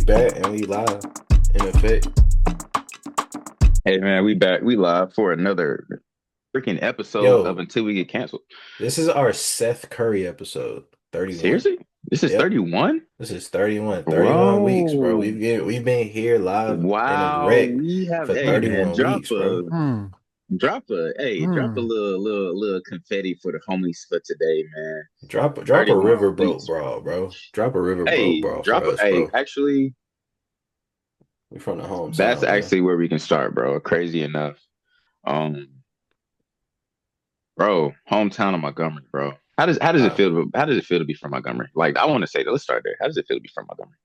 back and we live in effect. Hey man, we back. We live for another freaking episode of Yo, Until We Get Canceled. this is our Seth Curry episode, 31. Seriously? This is Yep, 31? this is 31. 31 weeks, bro. Bro. We've been here live in Wow. erect We have for hey man, 31 weeks, bro. drop a Hmm. little confetti for the homies for today, man. Drop a 31 riverboat, weeks, bro. Drop a riverboat, Hey, bro, for us, hey, bro. actually, We from the that's hometown, man. actually where we can start, bro. Crazy enough. Um, Bro, hometown of Montgomery, bro. How does it Uh, feel? How does it feel to be from Montgomery? Like, I want to say that. Let's start there. How does it feel to be from Montgomery?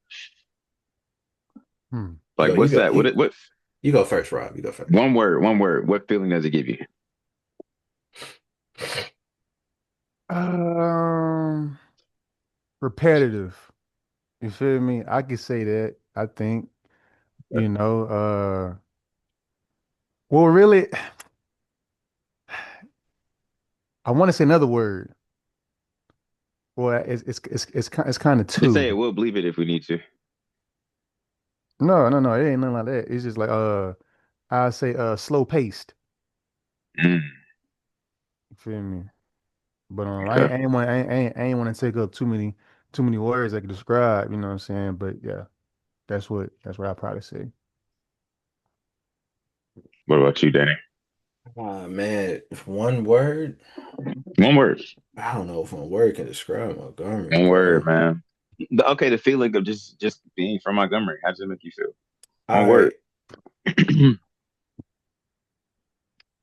you Like, go, you what's go, that? you What? you go first, Rob. You go first. One word. One word. What feeling does it give you? Um, Repetitive. You feel me? I could say that. I think, you know, well, really, I want to say another word. Well, it's kind of Just say it. two. We'll believe it if we need to. No, it ain't nothing like that. It's just like I say slow paced. Mm, You feel me? But okay. I ain't want to take up too many words I could describe. You know what I'm saying? But yeah, that's what I probably say. What about you, Danny? Ah, man, if one word, One word. I don't know if one word can describe Montgomery, One word, bro. man. Okay, the feeling of just being from Montgomery. How does it make you feel? All One word. right,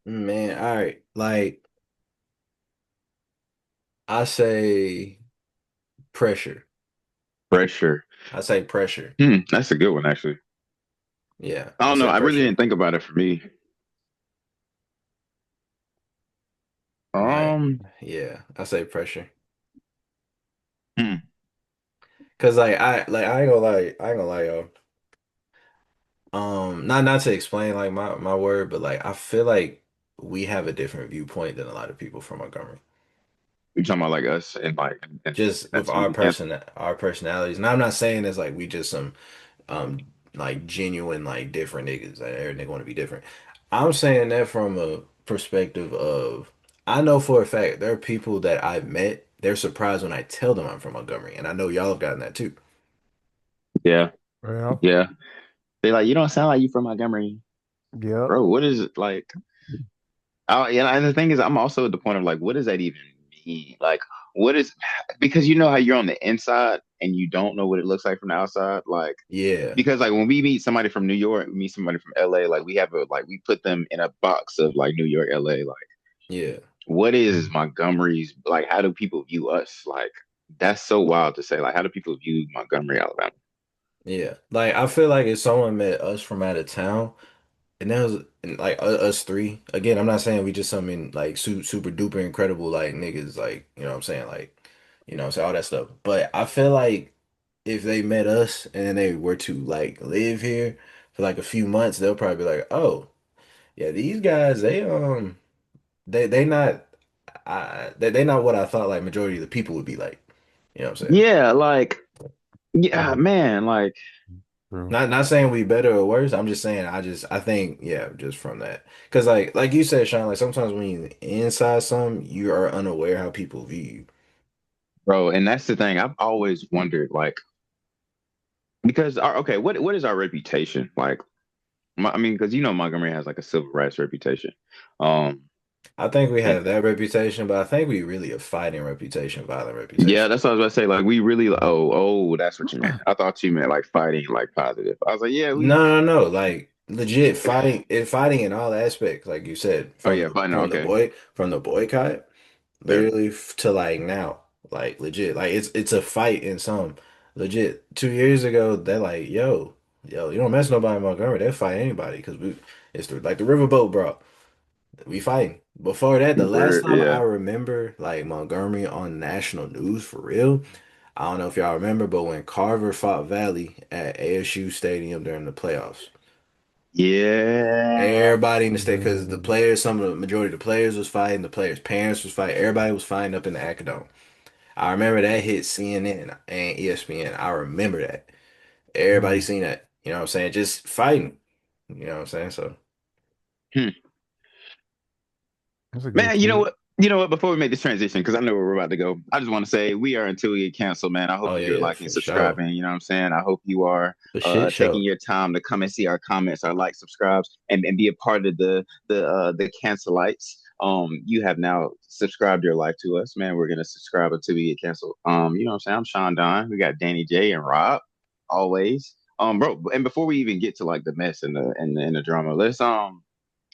man. All right, like I say pressure. Pressure. I say pressure. That's a good one, actually. Yeah, I I don't know. say I really pressure. didn't think about it for me. Like, Um. yeah, I say pressure. hmm, Cause I ain't gonna lie, y'all. Not to explain like my word, but like I feel like we have a different viewpoint than a lot of people from Montgomery. You talking about like us and like and Just with until we get canceled? our personalities. And I'm not saying it's like we just some um like genuine like different niggas. Like every nigga want to be different. I'm saying that from a perspective of I know for a fact there are people that I've met. They're surprised when I tell them I'm from Montgomery, and I know y'all have gotten that too. Yeah. Well, Yeah. They like, you don't sound like you from Montgomery. yep. Bro, what is it like? Yeah, and the thing is, I'm also at the point of like, what does that even mean? Like, what is because you know how you're on the inside and you don't know what it looks like from the outside? Like, Yeah, because like when we meet somebody from New York, we meet somebody from LA, like we have a like we put them in a box of like New York, LA. Like, yeah, what is Montgomery's like? How do people view us? Like, that's so wild to say. Like, how do people view Montgomery, Alabama? yeah. Like I feel like if someone met us from out of town. And that was and, like us three. Again, I'm not saying we just something like super duper incredible like niggas like you know what I'm saying like you know what I'm saying all that stuff. But I feel like if they met us and then they were to like live here for like a few months, they'll probably be like, oh yeah, these guys they not they not what I thought like majority of the people would be like. You know what I'm saying? Yeah, like, yeah, True. man, like. True. Not saying we better or worse. I'm just saying I think yeah, just from that. Cause like you said, Sean, like sometimes when you inside some, you are unaware how people view you. Bro, and that's the thing. I've always wondered, like, because okay, what is our reputation like? I mean, because you know Montgomery has like a civil rights reputation. Um, I think we and have that reputation, but I think we really a fighting reputation, violent yeah, reputation. that's what I was about to say. Like, we really, that's what you meant. I thought you meant like fighting, like positive. I was like, yeah, we. No. Like legit fighting in all aspects, like you said, Oh yeah, fighting. Okay, from the boycott, yeah, literally to like now, like legit, like it's a fight in some legit. 2 years ago, they're like, yo, you don't mess with nobody in Montgomery. They'll fight anybody because it's like the riverboat, bro. We fighting. Before that, the last word, time I yeah, remember like Montgomery on national news for real, I don't know if y'all remember, but when Carver fought Valley at ASU Stadium during the playoffs. yeah. Everybody in the state, because the players, some of the majority of the players was fighting, the players' parents was fighting, everybody was fighting up in the Acadome. I remember that hit CNN and ESPN. I remember that. Everybody Mm, seen that. You know what I'm saying? Just fighting. You know what I'm saying? So, Hmm. that's a good Man, you know clip. what? You know what? Before we make this transition, because I know where we're about to go, I just want to say we are until we get canceled, man. I hope oh that yeah, you're yeah, liking, for sure. subscribing. You know what I'm saying? I hope you are For shit taking show. your time to come and see our comments, our likes, subscribes, and be a part of the cancelites. You have now subscribed your life to us, man. We're gonna subscribe until we get canceled. You know what I'm saying? I'm Sean Don. We got Danny J and Rob, always. Bro, and before we even get to like the mess and the drama,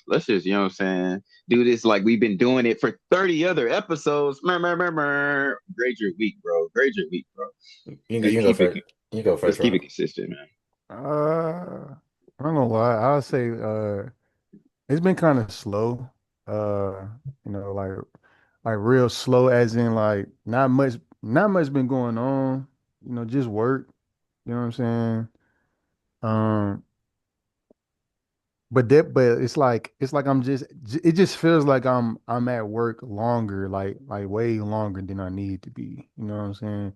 let's just, you know what I'm saying, do this like we've been doing it for 30 other episodes. Grade your week, bro. Grade your week, bro. You Let's can go keep it first. You can go let's first, keep bro. it consistent, man. I don't know why. I'll say it's been kind of slow. You know, like real slow as in like not much been going on, you know, just work. You know what I'm saying? Um, but it's like it just feels like I'm at work longer, like way longer than I need to be. You know what I'm saying?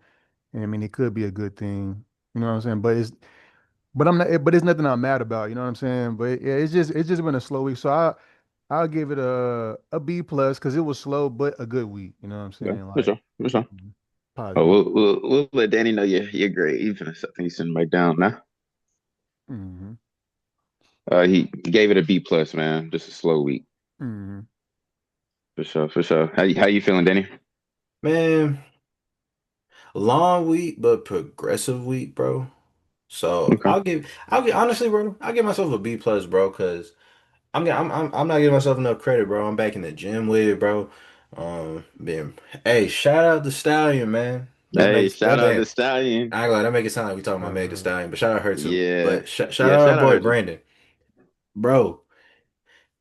And I mean it could be a good thing. You know what I'm saying? But I'm not but it's nothing I'm mad about, you know what I'm saying? But yeah, it's just been a slow week. So I'll give it a B plus because it was slow but a good week. You know what I'm Yeah, saying? for Like sure, for sure. Oh, positive. we'll let Danny know your grade. Even I think he's sitting back down now. Hmm. He gave it a B plus, man. Just a slow week, Hmm. for sure, for sure. How you feeling, Danny? Man, long week but progressive week, bro. So Okay. I'll give honestly, bro. I'll give myself a B plus, bro, because I'm not giving myself enough credit, bro. I'm back in the gym with it, bro. Being, hey, shout out the Stallion, man. That Hey, makes that shout out man. to Stallion. I ain't gonna lie, that make it sound like we talking about Meg the Uh, Stallion, but shout out her too. Yeah, But shout yeah. out our Shout out boy her too. Brandon, bro.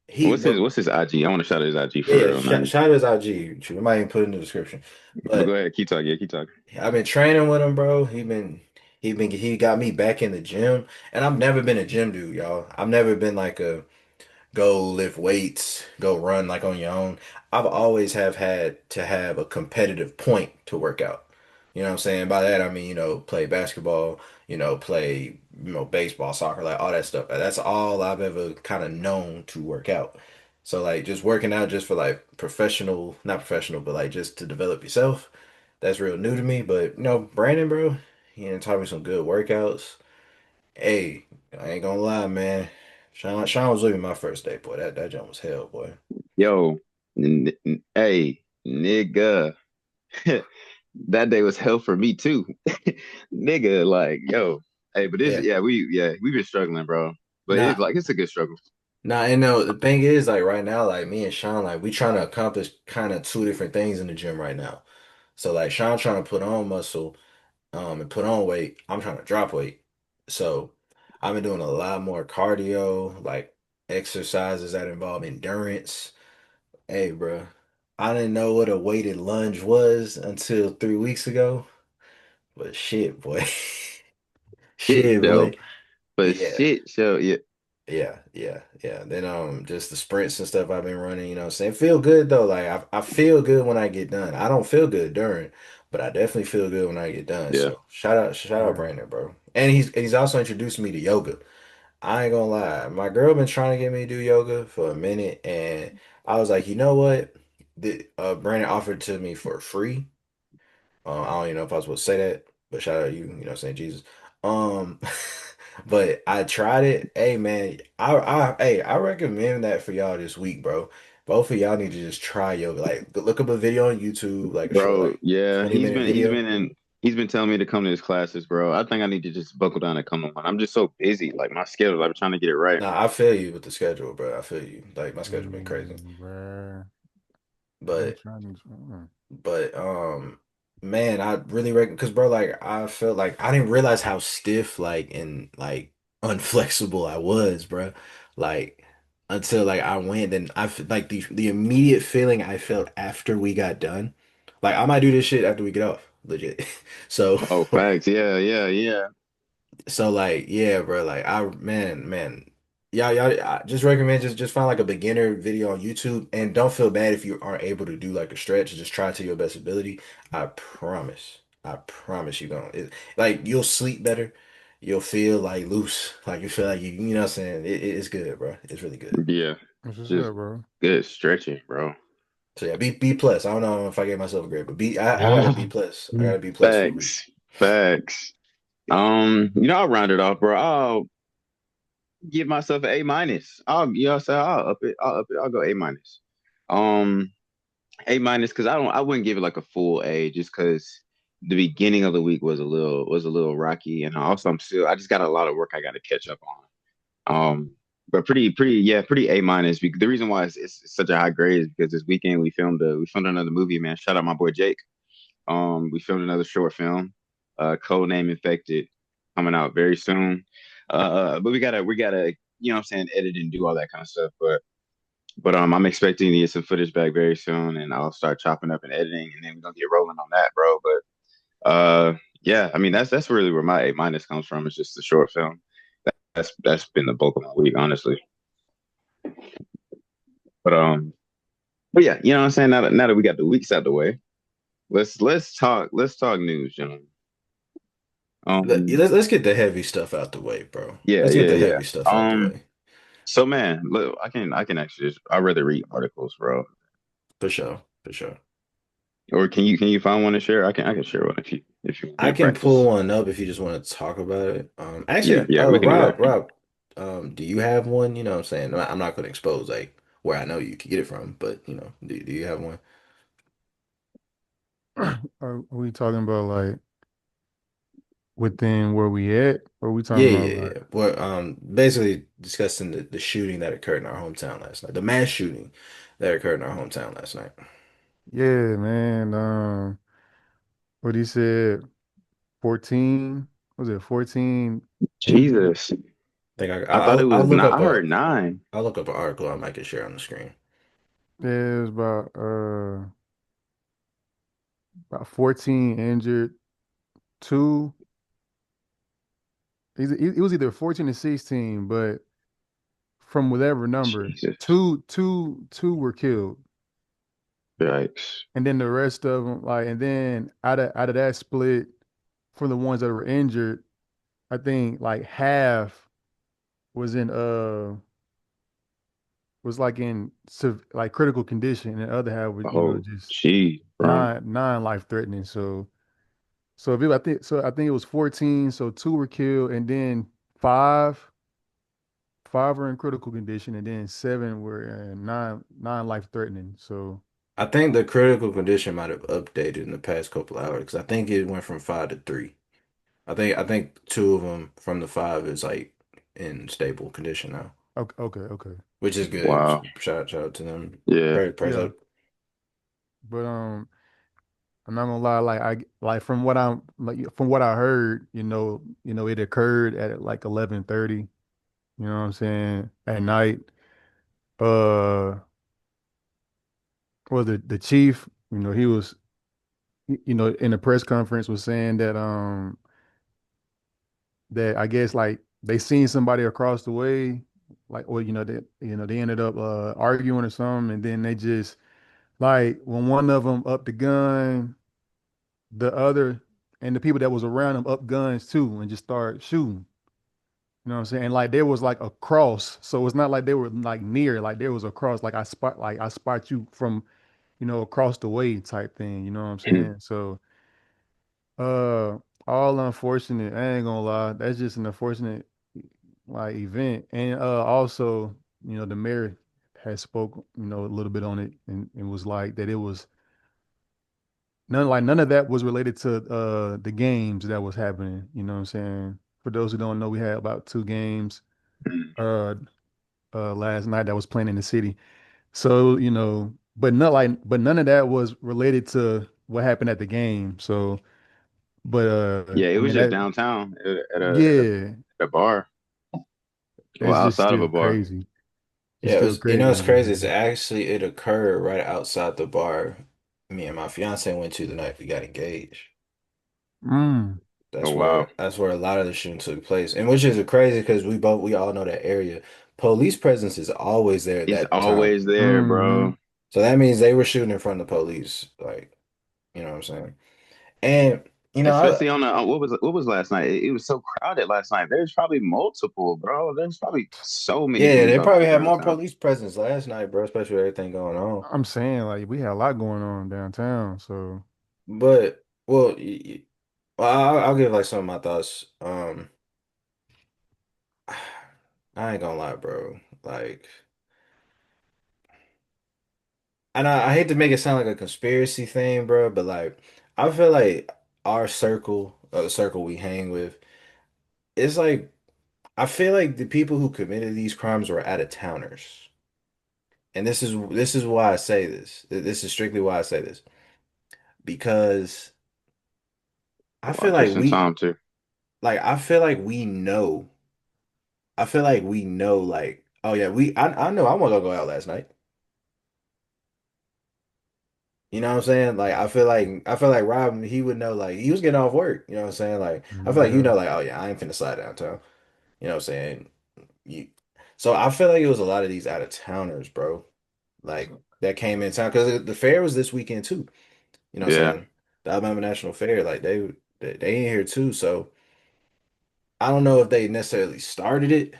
He, What's his bro. What's his IG? I want to shout out his IG Yeah, for yeah. real. Now, Shout out his IG. Shoot, we might even put it in the description. but go But ahead, keep talking. Yeah, keep talking. I've been training with him, bro. He got me back in the gym, and I've never been a gym dude, y'all. I've never been like a go lift weights, go run like on your own. I've always have had to have a competitive point to work out. You know what I'm saying? By that I mean, play basketball, play, baseball, soccer, like all that stuff. That's all I've ever kind of known to work out. So like just working out just for like professional, not professional, but like just to develop yourself, that's real new to me. But Brandon, bro, he done taught me some good workouts. Hey, I ain't gonna lie, man. Sean was living my first day, boy. That jump was hell, boy. Yo, hey, nigga, that day was hell for me too, nigga. Like, yo, hey, but this, Yeah. we've been struggling, bro. But Nah, it's a good struggle. and the thing is, like right now, like me and Sean, like we trying to accomplish kind of two different things in the gym right now. So like Sean trying to put on muscle, and put on weight. I'm trying to drop weight. So I've been doing a lot more cardio, like exercises that involve endurance. Hey, bro, I didn't know what a weighted lunge was until 3 weeks ago. But shit, boy. Shit Shit, show, boy. but Yeah. shit show, yeah, Yeah. Then just the sprints and stuff I've been running, you know what I'm saying? Feel good though. Like I feel good when I get done. I don't feel good during, but I definitely feel good when I get done. yeah. So shout out yeah. Brandon, bro. And he's also introduced me to yoga. I ain't gonna lie. My girl been trying to get me to do yoga for a minute, and I was like, you know what? Brandon offered to me for free. I don't even know if I was supposed to say that, but shout out you, saying Jesus. Um, but I tried it. Hey man, I recommend that for y'all this week, bro. Both of y'all need to just try yoga. Like look up a video on YouTube, like a short Bro, like yeah, 20-minute video. he's been telling me to come to his classes, bro. I think I need to just buckle down and come to one. I'm just so busy, like my schedule. I've been trying to get it right. Nah, I feel you with the schedule, bro. I feel you. Like my schedule been crazy. Bruh. I'm But trying to. But man, I really reckon because bro, like I felt like I didn't realize how stiff and like unflexible I was, bro. Like until like I went and like the immediate feeling I felt after we got done. Like I might do this shit after we get off, legit. So Oh, facts. Yeah, yeah, yeah. so like yeah, bro. Like man, y'all, I just recommend just find like a beginner video on YouTube and don't feel bad if you aren't able to do like a stretch. Just try to your best ability. I promise you gonna like you'll sleep better. you'll feel like loose. Like you feel like you know what I'm saying? It's good, bro. It's really good. Yeah, That's what's just up, bro. good stretching, bro. So yeah, B plus. I don't know if I gave myself a grade, but I got a B plus. I got a B plus for Reap. Facts, facts. I'll round it off, bro. I'll give myself an A minus. I'll up it. I'll up it. I'll go A minus. Um, A minus because I wouldn't give it like a full A just because the beginning of the week was a little rocky, and also I just got a lot of work I got to catch up on. But pretty A minus. The reason why it's such a high grade is because this weekend we filmed another movie, man. Shout out my boy Jake. We filmed another short film, code name Infected, coming out very soon. But we gotta what I'm saying, edit and do all that kind of stuff. But I'm expecting to get some footage back very soon, and I'll start chopping up and editing, and then we're gonna get rolling on that, bro. But yeah, I mean that's really where my A minus comes from. It's just the short film. That's been the bulk of my week, honestly. But yeah, you know what I'm saying. Now that we got the weeks out the way, let's talk news, gentlemen. Um, Let's get the heavy stuff out the way, bro. yeah, Let's get yeah, the yeah. heavy stuff out the way. So man, look, I can actually just I'd rather read articles, bro. For sure, for sure. Or can you find one to share? I can share one if you want me I to can pull practice. one up if you just want to talk about it. Yeah, Actually, yeah, we can do that. Rob, do you have one? You know what I'm saying? I'm not going to expose like where I know you can get it from, but do you have one? Are we talking about like within where we at, or are we Yeah, talking about yeah, like, yeah. Well, basically discussing the shooting that occurred in our hometown last night, the mass shooting that occurred in our hometown last night. yeah, man, what he said, 14, was it 14 injured? Jesus, I think I thought it I'll was look nine. up I heard 9. an article I might can share on the screen. Yeah, it was about 14 injured, two, it was either 14 or 16, but from whatever number, Jesus, two were killed. yikes. And then the rest of them, like, and then out of that split, for the ones that were injured, I think like half was in was like in like critical condition, and the other half was Oh, just geez, bro. non life threatening. I think it was 14, so two were killed, and then five five were in critical condition, and then seven were non life threatening. So I think the critical condition might have updated in the past couple hours because I think it went from five to three. I think two of them from the five is like in stable condition now, okay, okay, okay. which is good. Wow. Shout out to them. Yeah. Praise Yeah, up. but I'm not gonna lie, like from what I'm like from what I heard, it occurred at like 11:30, you know what I'm saying, at night. Uh well, the chief, he was in the press conference was saying that I guess like they seen somebody across the way, like, or they ended up arguing or something, and then they just like when one of them upped the gun, the other and the people that was around them up guns too and just start shooting. You know what I'm saying? And like there was like a cross. So it's not like they were like near, like there was a cross, like I spot you from, across the way type thing. You know what I'm saying? So uh all unfortunate, I ain't gonna lie. That's just an unfortunate like event. And also, the mayor had spoke, a little bit on it and was like that it was none of that was related to the games that was happening. You know what I'm saying? For those who don't know, we had about two games uh last night that was playing in the city. So, but none of that was related to what happened at the game. So, but Yeah, it I was mean just that downtown yeah, at a bar. Well, that's just outside of still a bar. crazy. It's Yeah, still it's crazy. crazy. It's actually it occurred right outside the bar me and my fiance went to the night we got engaged. Mm, Oh wow. That's where a lot of the shooting took place, and which is crazy because we all know that area. Police presence is always there at It's that time, always there, mm-hmm. bro. so that means they were shooting in front of the police, like you know what I'm saying. And You know, Especially on what was last night? It was so crowded last night. There's probably multiple, bro. There's probably so many yeah, police they probably officers had more downtown. police presence last night, bro, especially with everything going on. I'm saying like we had a lot going on downtown, so But well, well, I'll give like some of my thoughts. I ain't gonna lie, bro. Like, and I hate to make it sound like a conspiracy thing, bro, but like, I feel like our circle, the circle we hang with, it's like I feel like the people who committed these crimes were out of towners. And this is why I say this. This is strictly why I say this. Because I Well, feel like just in we time too. I feel like we know. I feel like we know like, oh yeah, I know I want to go out last night. You know what I'm saying? Like I feel like Rob, he would know like he was getting off work. You know what I'm saying? Like I feel like you yeah. know like, oh yeah, I ain't finna slide downtown. You know what I'm saying? You, so I feel like it was a lot of these out of towners, bro. Like that came in town because the fair was this weekend too. You know what I'm Yeah. saying? The Alabama National Fair, like they in here too. So I don't know if they necessarily started it,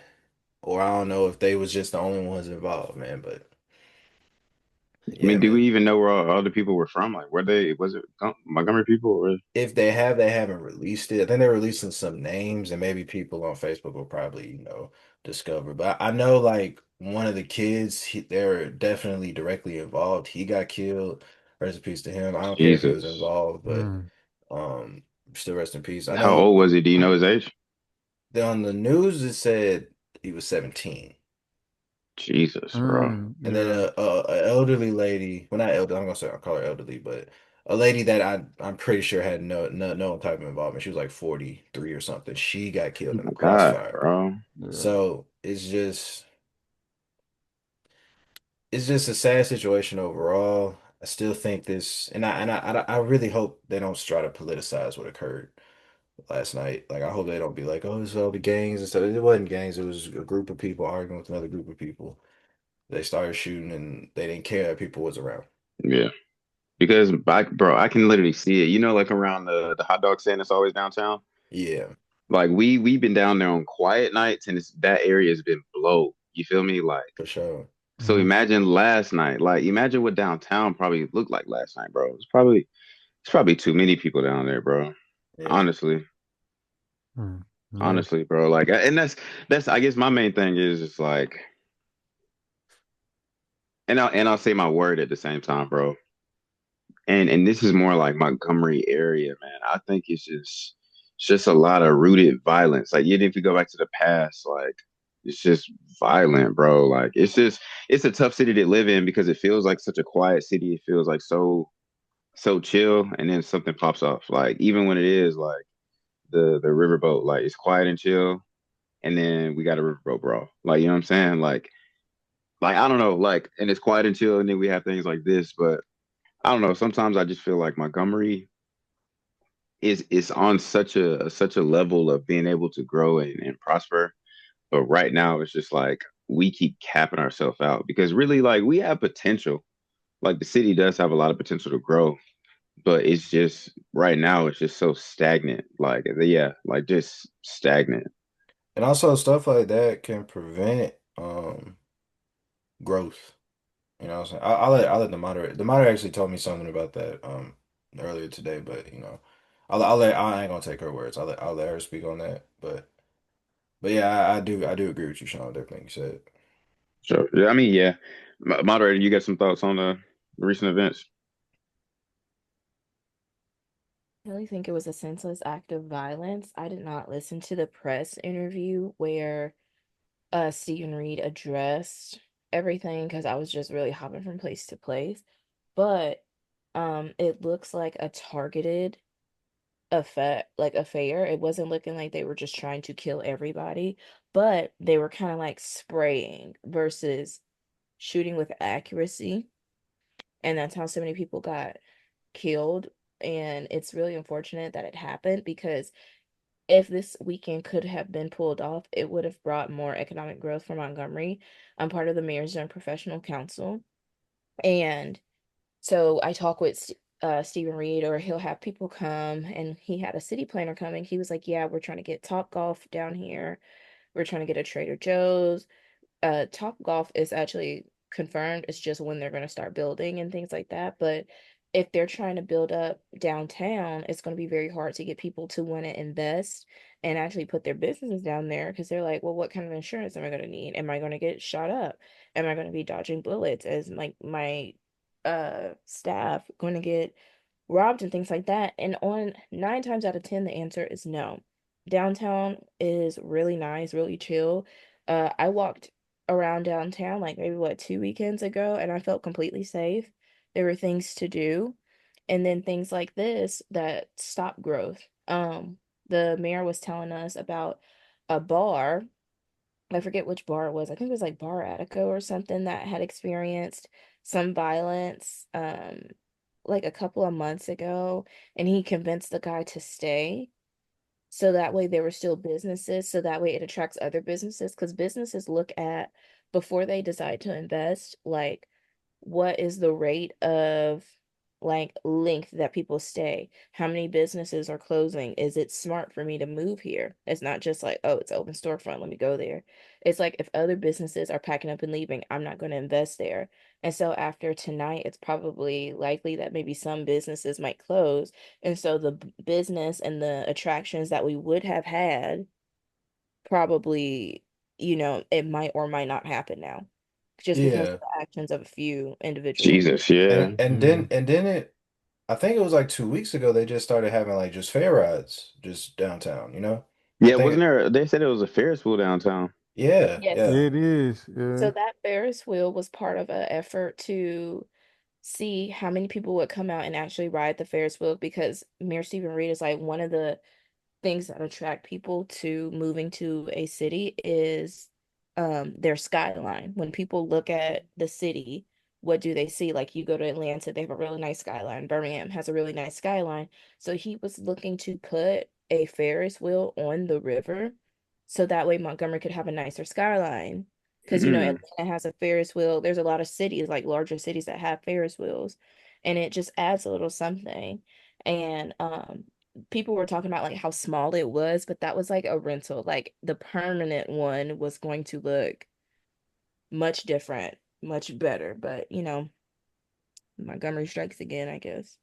or I don't know if they was just the only ones involved, man. But I yeah, mean, do man. we even know where all the people were from? Like, were they? Was it Montgomery people? Or If they have, they haven't released it. I think they're releasing some names, and maybe people on Facebook will probably, discover. But I know like one of the kids, they're definitely directly involved. He got killed. Rest in peace to him. I don't care if he was Jesus? involved, but Mm. um, still rest in peace. I How know old was he? Do you know his age? on the news it said he was 17. Jesus, bro. And then Yeah. a elderly lady, well not elderly, I'm gonna say I'll call her elderly, but a lady that I'm pretty sure had no type of involvement. She was like 43 or something. She got Oh killed in my a God, crossfire. bro. Yeah. So it's just a sad situation overall. I still think this, and I really hope they don't try to politicize what occurred last night. Like I hope they don't be like, oh, it's all the gangs and stuff. It wasn't gangs. It was a group of people arguing with another group of people. They started shooting and they didn't care that people was around. Yeah. Because, bro, I can literally see it. You know, like around the hot dog stand that's always downtown. Yeah, Like we've been down there on quiet nights, and that area has been blow. You feel me? Like for sure. so. Hmm. Imagine last night. Like imagine what downtown probably looked like last night, bro. It's probably too many people down there, bro. Yeah. Honestly, Mm. Yeah. honestly, bro. Like, and that's I guess my main thing is just like, and I'll say my word at the same time, bro. And this is more like Montgomery area, man. I think it's just a lot of rooted violence. Like even if you go back to the past, like it's just violent, bro. Like it's a tough city to live in because it feels like such a quiet city. It feels like so chill, and then something pops off. Like even when it is like the riverboat, like it's quiet and chill, and then we got a riverboat brawl. Like you know what I'm saying? Like I don't know, like and it's quiet and chill, and then we have things like this, but I don't know. Sometimes I just feel like Montgomery is on such a level of being able to grow and prosper. But right now it's just like we keep capping ourselves out because really like we have potential. Like the city does have a lot of potential to grow, but it's just right now it's just so stagnant. Like yeah, like just stagnant. And also stuff like that can prevent growth. You know what I'm saying? I'll let the moderator actually told me something about that earlier today, but I ain't gonna take her words. I'll let her speak on that. But yeah, I do agree with you, Sean, with everything you said. So yeah, I mean yeah. Moderator, you got some thoughts on the recent events? I really think it was a senseless act of violence. I did not listen to the press interview where Stephen Reed addressed everything because I was just really hopping from place to place. But it looks like a targeted effect like affair. It wasn't looking like they were just trying to kill everybody, but they were kind of like spraying versus shooting with accuracy. And that's how so many people got killed. And it's really unfortunate that it happened because if this weekend could have been pulled off, it would have brought more economic growth for Montgomery. I'm part of the Mayor's Young Professional Council. And so I talk with Stephen Reed, or he'll have people come, and he had a city planner coming. He was like, "Yeah, we're trying to get Top Golf down here. We're trying to get a Trader Joe's." Top Golf is actually confirmed. It's just when they're going to start building and things like that. But if they're trying to build up downtown, it's going to be very hard to get people to want to invest and actually put their businesses down there, because they're like, well, what kind of insurance am I going to need? Am I going to get shot up? Am I going to be dodging bullets? Is my staff going to get robbed and things like that? And on 9 times out of 10, the answer is no. Downtown is really nice, really chill. I walked around downtown like maybe what 2 weekends ago, and I felt completely safe. There were things to do, and then things like this that stop growth. The mayor was telling us about a bar. I forget which bar it was. I think it was like Bar Attico or something, that had experienced some violence like a couple of months ago, and he convinced the guy to stay, so that way there were still businesses, so that way it attracts other businesses, because businesses look at, before they decide to invest, like, what is the rate of like length that people stay? How many businesses are closing? Is it smart for me to move here? It's not just like, oh, it's open storefront, let me go there. It's like, if other businesses are packing up and leaving, I'm not going to invest there. And so after tonight, it's probably likely that maybe some businesses might close. And so the business and the attractions that we would have had, probably, it might or might not happen now, just because of Yeah. the actions of a few individuals. Jesus, yeah. And then it I think it was like 2 weeks ago they just started having like just fair rides just downtown, you know? I Yeah, wasn't think there? They said it was a Ferris wheel downtown. yeah, Yes. yeah. It is. So Yeah. that Ferris wheel was part of an effort to see how many people would come out and actually ride the Ferris wheel, because Mayor Stephen Reed is like, one of the things that attract people to moving to a city is their skyline. When people look at the city, what do they see? Like, you go to Atlanta, they have a really nice skyline. Birmingham has a really nice skyline. So he was looking to put a Ferris wheel on the river, so that way Montgomery could have a nicer skyline. Because, Mm. Atlanta has a Ferris wheel. There's a lot of cities, like larger cities, that have Ferris wheels, and it just adds a little something. And people were talking about like how small it was, but that was like a rental. Like, the permanent one was going to look much different, much better. But Montgomery strikes again, I guess.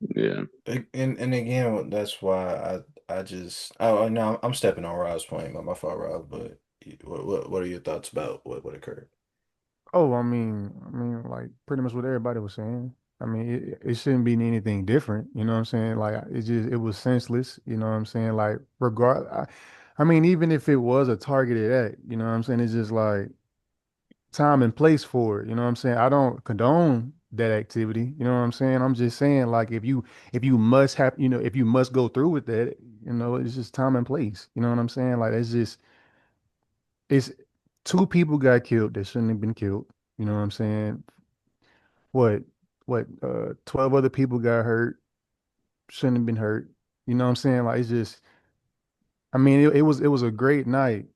Yeah. And again, that's why I just oh no, I'm stepping on Rob's point, my fault, Rob, but what are your thoughts about what occurred? Oh, I mean, like pretty much what everybody was saying. I mean, it shouldn't be anything different. You know what I'm saying? Like it was senseless. You know what I'm saying? Like I mean, even if it was a targeted act, you know what I'm saying? It's just like time and place for it. You know what I'm saying? I don't condone that activity. You know what I'm saying? I'm just saying, like, if you must have, if you must go through with that, it's just time and place. You know what I'm saying? Like it's two people got killed that shouldn't have been killed. You know what I'm saying? What 12 other people got hurt, shouldn't have been hurt. You know what I'm saying? Like, it's just, I mean, it was a great night.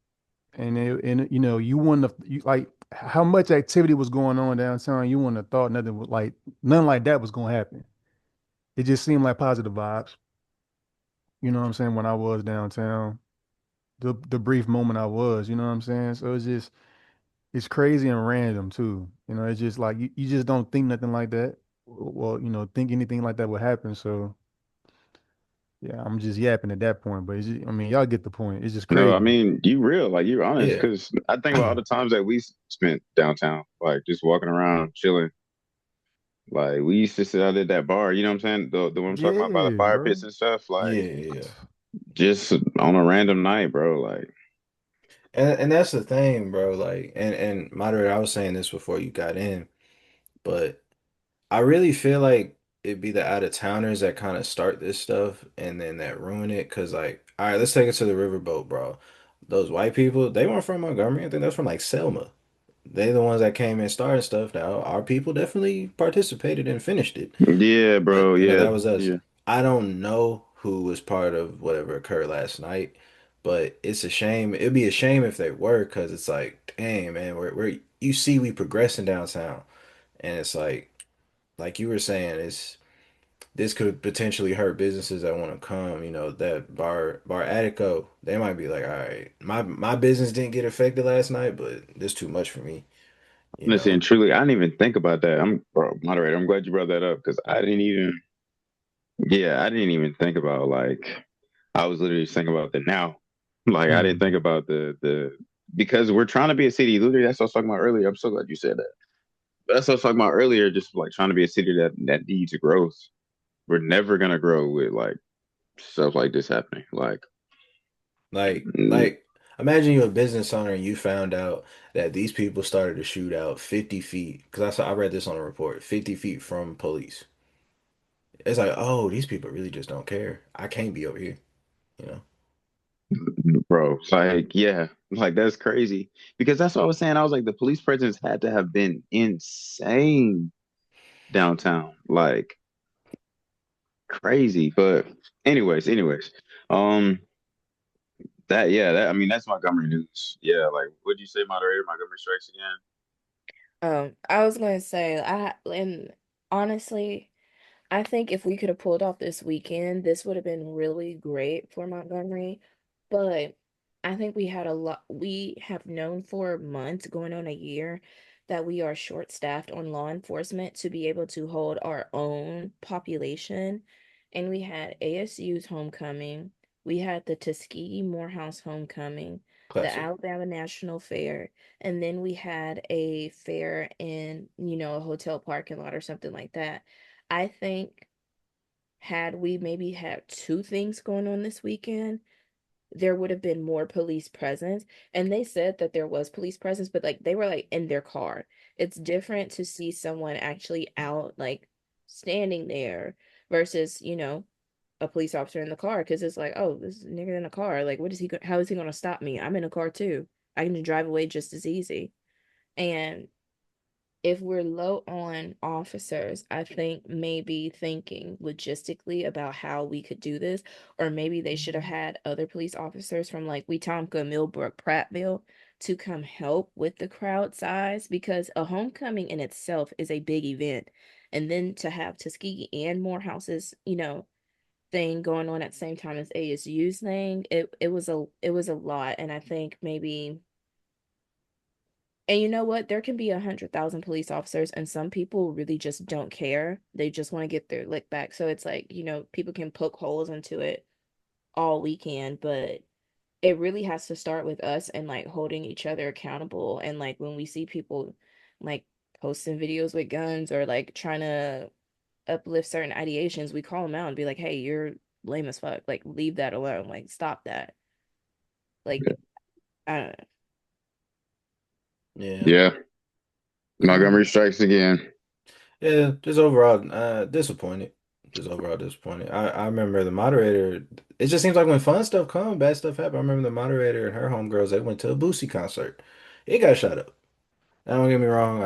And you wouldn't have, like, how much activity was going on downtown, you wouldn't have thought nothing like that was gonna happen. It just seemed like positive vibes. You know what I'm saying? When I was downtown, the brief moment I was, you know what I'm saying? So it's crazy and random too. It's just like you just don't think nothing like that. Well, think anything like that would happen. So yeah, I'm just yapping at that point. But I mean, y'all get the point. It's just No, crazy. I mean, you real, like you're honest, Yeah. because I think about all the times that we spent downtown, like just walking around, chilling. Like we used to sit out at that bar, you know what I'm saying? The one I'm talking about by the Yeah, fire bro. pits and stuff, Yeah, like yeah. just on a random night, bro. Like, And that's the thing, bro. Like, and moderator, I was saying this before you got in, but I really feel like it'd be the out of towners that kind of start this stuff and then that ruin it. Cause like, all right, let's take it to the riverboat, bro. Those white people, they weren't from Montgomery. I think that's from like Selma. They the ones that came and started stuff. Now, our people definitely participated and finished it. yeah, But bro, that yeah, was us. yeah. I don't know who was part of whatever occurred last night, but it's a shame. It'd be a shame if they were, because it's like, dang, man, we're we progressing downtown, and it's like you were saying, it's this could potentially hurt businesses that want to come. You know, that bar Attico, they might be like, all right, my business didn't get affected last night, but this too much for me. You know, Listen, truly, I didn't even think about that. Bro, moderator. I'm glad you brought that up because I didn't even. Yeah, I didn't even think about like. I was literally just thinking about the now. Like I didn't think Mhm. about the because we're trying to be a city. Literally, that's what I was talking about earlier. I'm so glad you said that. That's what I was talking about earlier. Just like trying to be a city that needs growth. We're never gonna grow with like stuff like this happening. Like, mm, like imagine you're a business owner and you found out that these people started to shoot out 50 feet because I read this on a report, 50 feet from police. It's like, oh, these people really just don't care. I can't be over here, you know? bro, like yeah, like that's crazy. Because that's what I was saying. I was like, the police presence had to have been insane downtown. Like crazy. But anyways, um, that yeah, that I mean that's Montgomery news. Yeah, like what'd you say, moderator? Montgomery strikes again. I was gonna say, and honestly, I think if we could have pulled off this weekend, this would have been really great for Montgomery. But I think we have known for months, going on a year, that we are short-staffed on law enforcement to be able to hold our own population. And we had ASU's homecoming, we had the Tuskegee Morehouse homecoming, the Classic. Alabama National Fair, and then we had a fair in, a hotel parking lot or something like that. I think had we maybe had two things going on this weekend, there would have been more police presence. And they said that there was police presence, but like they were like in their car. It's different to see someone actually out, like standing there versus, a police officer in the car because it's like, oh, this nigga in a car. Like, how is he going to stop me? I'm in a car too. I can drive away just as easy. And if we're low on officers, I think maybe thinking logistically about how we could do this, or maybe they should have had other police officers from like Wetumpka, Millbrook, Prattville to come help with the crowd size because a homecoming in itself is a big event. And then to have Tuskegee and Morehouse's, thing going on at the same time as ASU's thing, it was a lot. And I think maybe and you know what? There can be 100,000 police officers, and some people really just don't care. They just want to get their lick back. So it's like, people can poke holes into it all weekend, but it really has to start with us and like holding each other accountable. And like when we see people like posting videos with guns or like trying to uplift certain ideations, we call them out and be like, hey, you're lame as fuck. Like, leave that alone. Like, stop that. Like, I don't know. Yeah. Yeah, Montgomery Mm. strikes again. Yeah, just overall disappointed. Just overall disappointed. I remember the moderator, it just seems like when fun stuff come, bad stuff happen. I remember the moderator and her homegirls, they went to a Boosie concert. It got shut up. Now, don't get me wrong,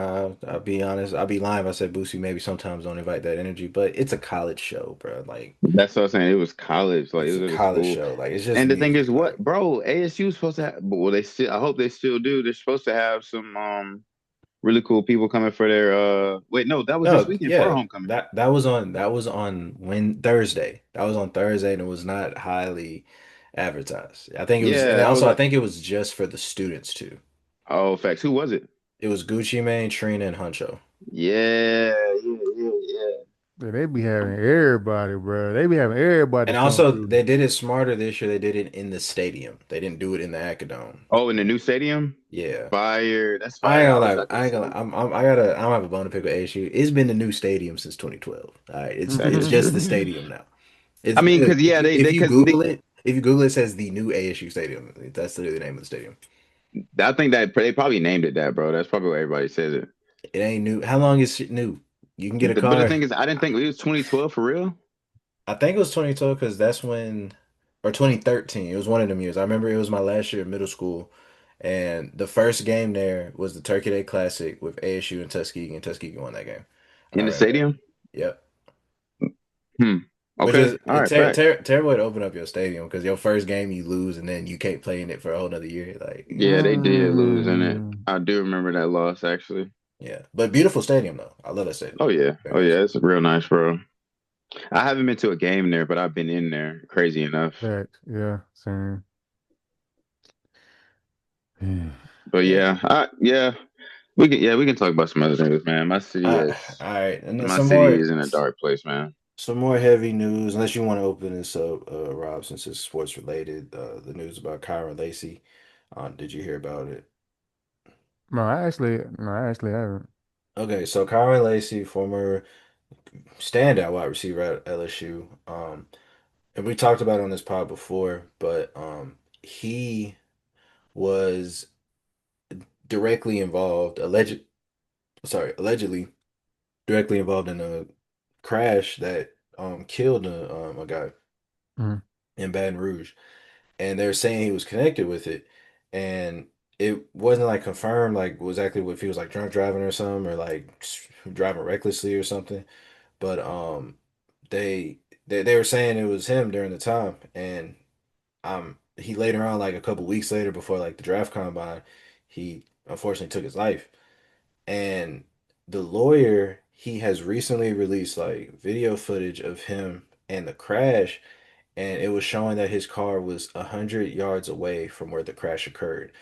I'll be honest, I'll be lying if I said Boosie maybe sometimes don't invite that energy, but it's a college show, bro. Like That's what I was saying. It was college, like it it's was a at a college school. show. Like it's just And the thing music. is, what, Like bro? ASU is supposed to have. Well, they still. I hope they still do. They're supposed to have some really cool people coming for their. Wait, no, that was this no, weekend for yeah, homecoming. that was on when Thursday. That was on Thursday and it was not highly advertised. I think it was, and Yeah, I was also I like, think it was just for the students too. oh, facts. Who was it? It was Gucci Mane, Trina, and Huncho. Yeah. Yeah, they be having everybody, bro. They be having everybody And come also through. they did it smarter this year. They did it in the stadium. They didn't do it in the Acadome. Oh, in the new stadium? Yeah. Fire. That's I fire. ain't I gonna wish lie. I could I have ain't gonna. seen I don't have a bone to pick with ASU. It's been the new stadium since 2012. All right. that. It's It's just true. the stadium now. I It's mean, because if yeah, you they because If you Google it, it says the new ASU stadium. That's the name of the stadium. I think that they probably named it that, bro. That's probably why everybody says it. It ain't new. How long is shit new? You can get a But the car. thing is, I didn't think it was 2012 for real. I think it was 2012 because that's when, or 2013. It was one of them years. I remember it was my last year of middle school, and the first game there was the Turkey Day Classic with ASU and Tuskegee, and Tuskegee won that game. I In the remember that. stadium? Yep. Hmm. Which Okay. is All a right. Facts. terrible way to open up your stadium because your first game you lose and then you can't play in it for a whole nother year. Like, Yeah, they did lose in it. Mm. I do remember that loss actually. yeah, but beautiful stadium though. I love that stadium. Oh yeah. Very Oh nice. yeah. It's real nice, bro. I haven't been to a game there, but I've been in there. Crazy enough. Facts. Yeah, same. Yeah. But Yeah. yeah, we can talk about some other things, man. All right, and then My city is in a s- dark place, man. some more heavy news. Unless you want to open this up, Rob, since it's sports related. The news about Kyren Lacy. Did you hear about it? No, I actually haven't. Okay, so Kyren Lacy, former standout wide receiver at LSU. And we talked about it on this pod before, but he was directly involved, allegedly directly involved in a crash that killed a guy Mm, in Baton Rouge, and they're saying he was connected with it, and it wasn't like confirmed like exactly if he was like drunk driving or something or like driving recklessly or something, but they they were saying it was him during the time, and he later on like a couple weeks later before like the draft combine, he unfortunately took his life. And the lawyer, he has recently released like video footage of him and the crash, and it was showing that his car was 100 yards away from where the crash occurred.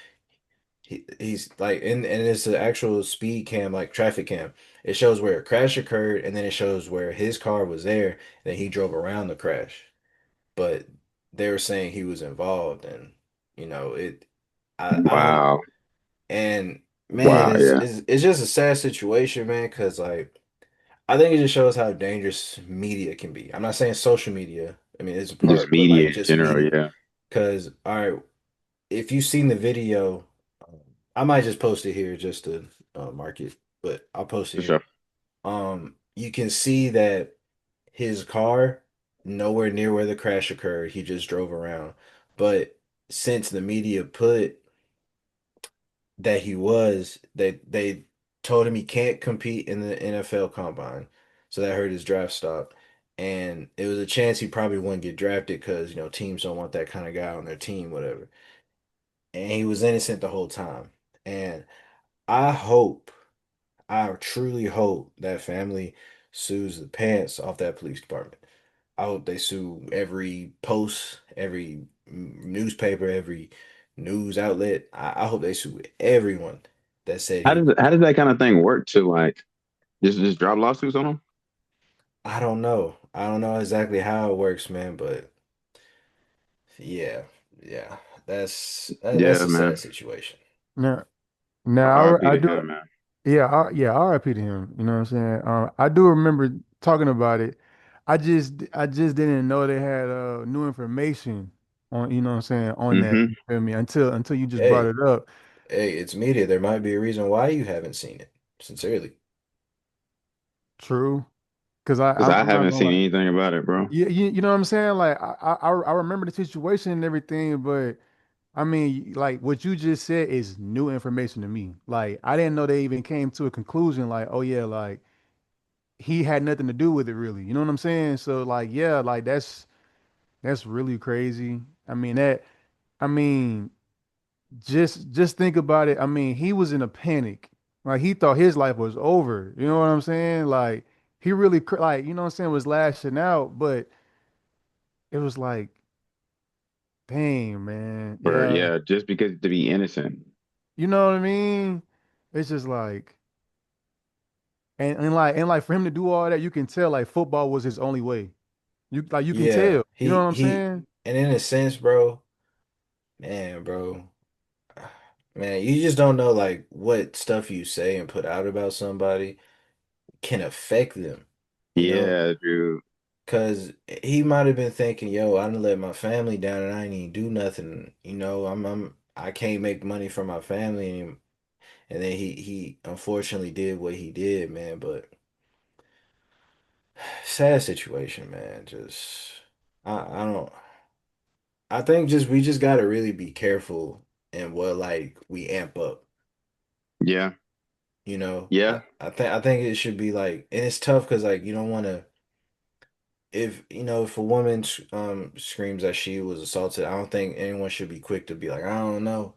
He's like, and it's the actual speed cam, like traffic cam. It shows where a crash occurred, and then it shows where his car was there, and then he drove around the crash. But they were saying he was involved, and it. I don't. Wow. And man, Wow, yeah. it's just a sad situation, man, because like I think it just shows how dangerous media can be. I'm not saying social media. I mean, it's a Just part, but media like in just general, media. yeah. Because all right, if you've seen the video, I might just post it here just to mark it, but I'll post it For here. sure. You can see that his car nowhere near where the crash occurred. He just drove around, but since the media put that they told him he can't compete in the NFL combine. So that hurt his draft stock. And it was a chance he probably wouldn't get drafted because, teams don't want that kind of guy on their team, whatever. And he was innocent the whole time. And I hope, I truly hope that family sues the pants off that police department. I hope they sue every post, every newspaper, every news outlet. I hope they sue everyone that said he was How does involved. that kind of thing work to like just drop lawsuits on them? I don't know. I don't know exactly how it works, man, but yeah, yeah, that's Yeah, a sad man. situation. now, now RIP I to do. him, man. Yeah, R.I.P. to him. You know what I'm saying? I do remember talking about it. I just didn't know they had new information on, you know what I'm saying, on that. Hmm. You feel me? Until you just brought Hey, it up. hey, it's media. There might be a reason why you haven't seen it. Sincerely. True. Because Because I I'm not haven't gonna seen lie. anything about it, bro. Yeah, you know what I'm saying? Like I remember the situation and everything, but I mean, like what you just said is new information to me. Like I didn't know they even came to a conclusion. Like, oh yeah, like he had nothing to do with it, really. You know what I'm saying? So like, yeah, like that's really crazy. I mean that. I mean, just think about it. I mean, he was in a panic. Like he thought his life was over. You know what I'm saying? Like he really like you know what I'm saying was lashing out, but it was like, dang, man, For yeah. yeah, just because to be innocent. You know what I mean? It's just like, and like for him to do all that, you can tell like football was his only way. You can Yeah, tell. You know what I'm saying? and in a sense, bro, man, bro, man, you just don't know like what stuff you say and put out about somebody can affect them, you know? Yeah, dude. Cause he might have been thinking, yo, I done let my family down and I ain't even do nothing. I can't make money for my family and then he unfortunately did what he did, man. But sad situation, man. I don't I think just we just gotta really be careful in what like we amp up, Yeah, you know? yeah, I think it should be like, and it's tough because like you don't wanna, if a woman screams that she was assaulted, I don't think anyone should be quick to be like, I don't know.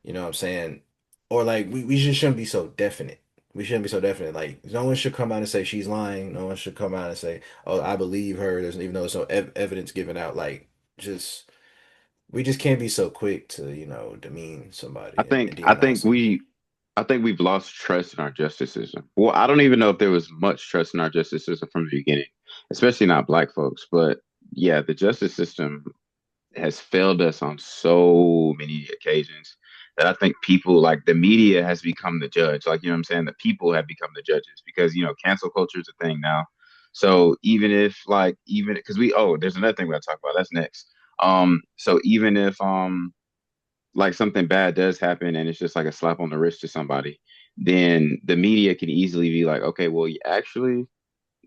You know what I'm saying? Or like we just shouldn't be so definite. We shouldn't be so definite. Like, no one should come out and say she's lying. No one should come out and say, "Oh, I believe her." There's even though there's no evidence given out. Like, just we just can't be so quick to, demean I somebody and think I demonize think them. we I think we've lost trust in our justice system. Well, I don't even know if there was much trust in our justice system from the beginning, especially not black folks. But yeah, the justice system has failed us on so many occasions that I think people like the media has become the judge. Like, you know what I'm saying? The people have become the judges because, cancel culture is a thing now. So even if even because there's another thing we gotta talk about. That's next. So even if like something bad does happen and it's just like a slap on the wrist to somebody, then the media can easily be like, okay, well, actually,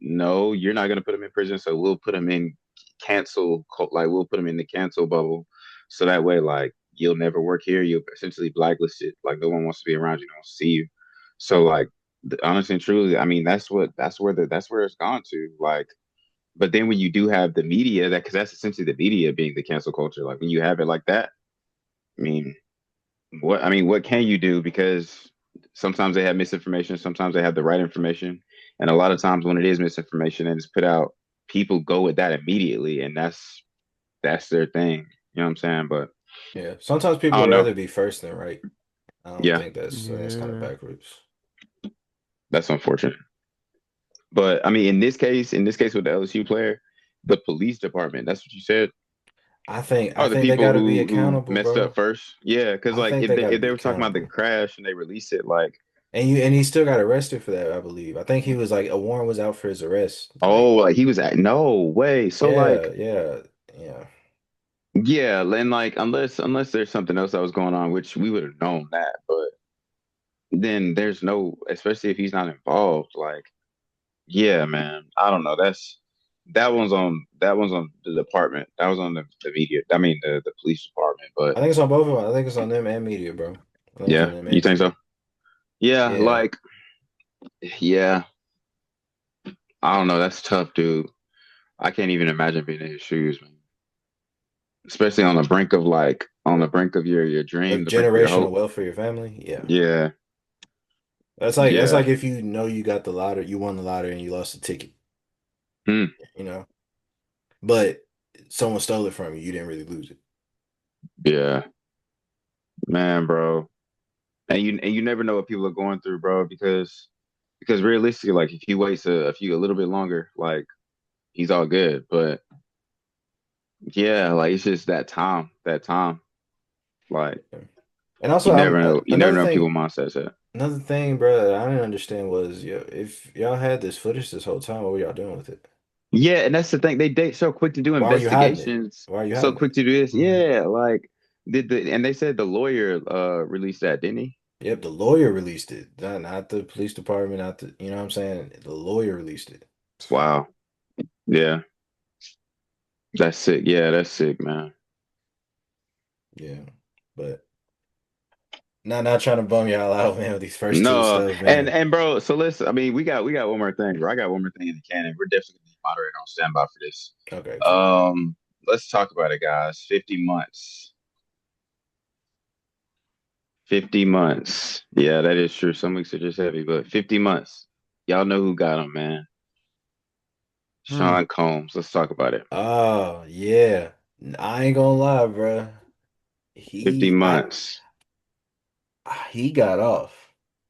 no, you're not going to put them in prison. So we'll put them in like we'll put them in the cancel bubble. So that way, like, you'll never work here. You'll essentially blacklisted. Like, no one wants to be around you, don't see you. So, like, honestly and truly, I mean, that's where it's gone to. Like, but then when you do have the media, because that's essentially the media being the cancel culture. Like, when you have it like that, I mean, what can you do? Because sometimes they have misinformation, sometimes they have the right information, and a lot of times when it is misinformation and it's put out, people go with that immediately, and that's their thing. You know what I'm saying? But Yeah. Sometimes I people don't would know. rather be first than right. I don't Yeah, think that's kind of Yeah. backwards. that's unfortunate. But I mean, in this case with the LSU player, the police department, that's what you said, I are the think they people got to be who accountable, messed up bro. first. Yeah, because I like think if they they got to if they be were talking about the accountable. crash and they release it, like, And he still got arrested for that, I believe. I think he was like a warrant was out for his arrest. oh, Like, like he was at no way. So like, yeah, yeah, yeah. yeah, and like unless there's something else that was going on, which we would have known that, but then there's no, especially if he's not involved. Like, yeah, man, I don't know. That one's on the department. That was on the media. I mean, the police department. But I think it's on both of them. I think it's on them and media, bro. I think it's on yeah, them you and think so? media. Yeah, Yeah. like, yeah, I don't know. That's tough, dude. I can't even imagine being in his shoes, man. Especially on the brink of your dream, Of the brink of your generational hope. wealth for your family. Yeah. Yeah, That's yeah. like if you know you got the lottery, you won the lottery and you lost the ticket, Hmm. you know. But someone stole it from you. You didn't really lose it. Yeah, man, bro. And you never know what people are going through, bro, because realistically, like if he waits a little bit longer, like he's all good. But yeah, like it's just that time. Like Yeah. And also, you never know, you never another know thing. people mindsets at. Another thing, bro, I didn't understand was, if y'all had this footage this whole time, what were y'all doing with it? Yeah, and that's the thing. They so quick to do Why are you hiding it? investigations, Why are you so hiding quick it? to do this. Right. Yeah, like and they said the lawyer released that, didn't he? Yep, the lawyer released it. Not the police department, not the, you know what I'm saying? The lawyer released it. Wow. Yeah, that's sick. Yeah, that's sick, man. Yeah. But not trying to bum y'all out, man, with these first two No, stuff, man. and bro, so let's. I mean, we got one more thing, bro. I got one more thing in the cannon. We're definitely gonna be moderator on standby for this. Okay, cool. Um, let's talk about it, guys. 50 months. 50 months. Yeah, that is true. Some weeks are just heavy, but 50 months. Y'all know who got him, man. Hmm. Sean Combs. Let's talk about it. Oh, yeah. I ain't gonna lie, bro. 50 He I months. he got off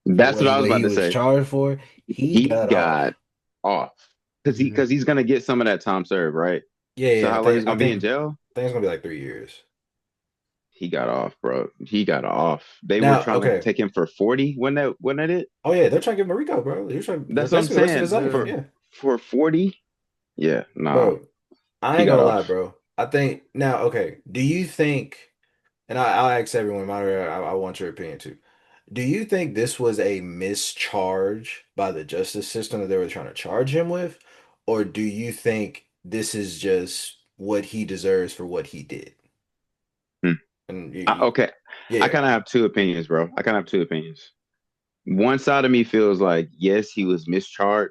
for That's what I was what about he to was say. charged for. He He got got off. off Yeah. because he's gonna get some of that time served, right? Yeah, So yeah. how long he's gonna be in jail? I think it's gonna be like 3 years. He got off, bro. He got off. They were Now, trying to okay. take him for 40. Wasn't that it? Oh yeah, they're trying to give him a Rico, bro. They're trying That's what I'm basically the rest of saying. his life. Yeah. Yeah, For 40? Yeah, nah. bro. I He ain't got gonna lie, off. bro. I think now, okay. Do you think? And I'll ask everyone, moderator. I want your opinion too. Do you think this was a mischarge by the justice system that they were trying to charge him with, or do you think this is just what he deserves for what he did? Hmm. And Okay. I yeah, kind of have two opinions, bro. I kind of have two opinions. One side of me feels like, yes, he was mischarged,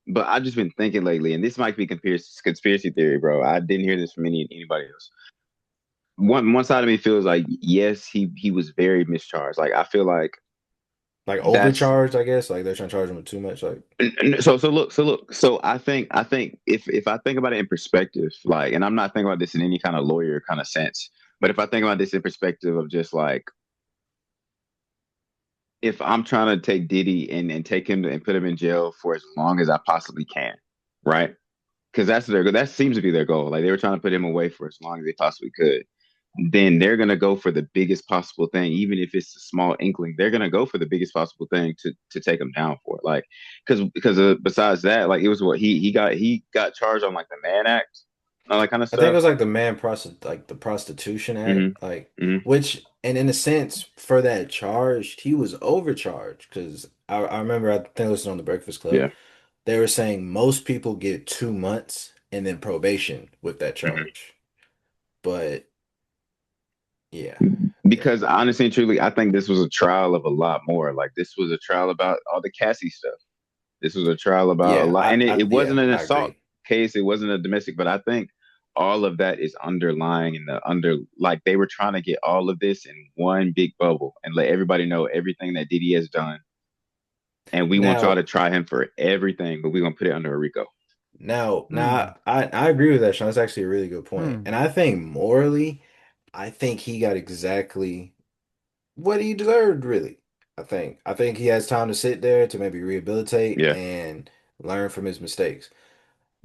but I've just been thinking lately, and this might be conspiracy theory, bro. I didn't hear this from anybody else. One side of me feels like, yes, he was very mischarged. Like I feel like Like That's overcharged, I guess. Like they're trying to charge him too much. Like, so I think if I think about it in perspective, like, and I'm not thinking about this in any kind of lawyer kind of sense, but if I think about this in perspective of just like if I'm trying to take Diddy and take him and put him in jail for as long as I possibly can, right? Because that seems to be their goal. Like they were trying to put him away for as long as they possibly could. Then they're gonna go for the biggest possible thing, even if it's a small inkling. They're gonna go for the biggest possible thing to take him down for it. Like because besides that, like it was what he got charged on like the Mann Act, all that kind of I think it stuff. was like like the Prostitution Hmm. Act, like Hmm. which, and in a sense, for that charge, he was overcharged because I remember I think I listened on the Breakfast Club. Yeah. They were saying most people get 2 months and then probation with that Hmm. charge. But yeah, yeah, Because honestly and truly, I think this was a trial of a lot more. Like this was a trial about all the Cassie stuff. This was a trial about a yeah. lot, and it Yeah, wasn't an I assault agree. case. It wasn't a domestic, but I think all of that is underlying in the under like they were trying to get all of this in one big bubble and let everybody know everything that Diddy has done, and we want y'all Now, to try him for everything, but we're gonna put it under a RICO. Hmm. I agree with that, Sean. That's actually a really good point. Hmm. And I think morally, I think he got exactly what he deserved, really. I think he has time to sit there to maybe rehabilitate Yeah. and learn from his mistakes.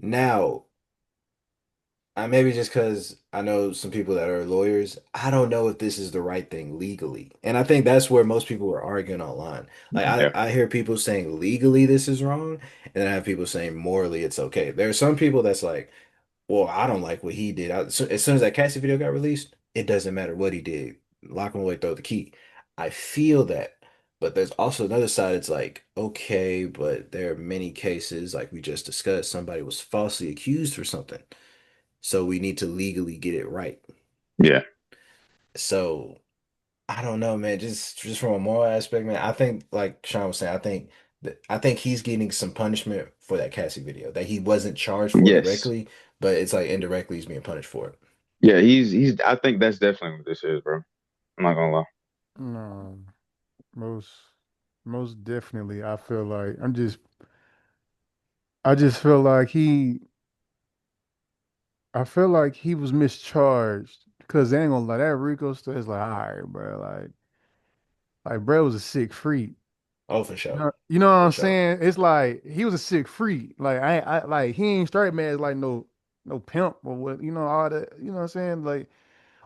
Now, I maybe just because I know some people that are lawyers, I don't know if this is the right thing legally. And I think that's where most people are arguing online. Like Yeah. I hear people saying legally this is wrong, and then I have people saying morally it's okay. There are some people that's like, well, I don't like what he did. As soon as that Cassie video got released, it doesn't matter what he did. Lock him away, throw the key. I feel that. But there's also another side. It's like, okay, but there are many cases, like we just discussed, somebody was falsely accused for something. So we need to legally get it right. Yeah. So I don't know, man. Just from a moral aspect, man, I think like Sean was saying, I think he's getting some punishment for that Cassie video that he wasn't charged for Yes. directly, but it's like indirectly he's being punished for it. Yeah. He's. I think that's definitely what this is, bro. I'm not gonna lie. No, most most definitely. I just feel like I feel like he was mischarged because they ain't gonna lie, that Rico stuff is like, all right, bro, like bro was a sick freak. Oh, for sure. You know what For I'm sure. saying? It's like he was a sick freak. Like I like he ain't straight man like no pimp or what, all that, you know what I'm saying? Like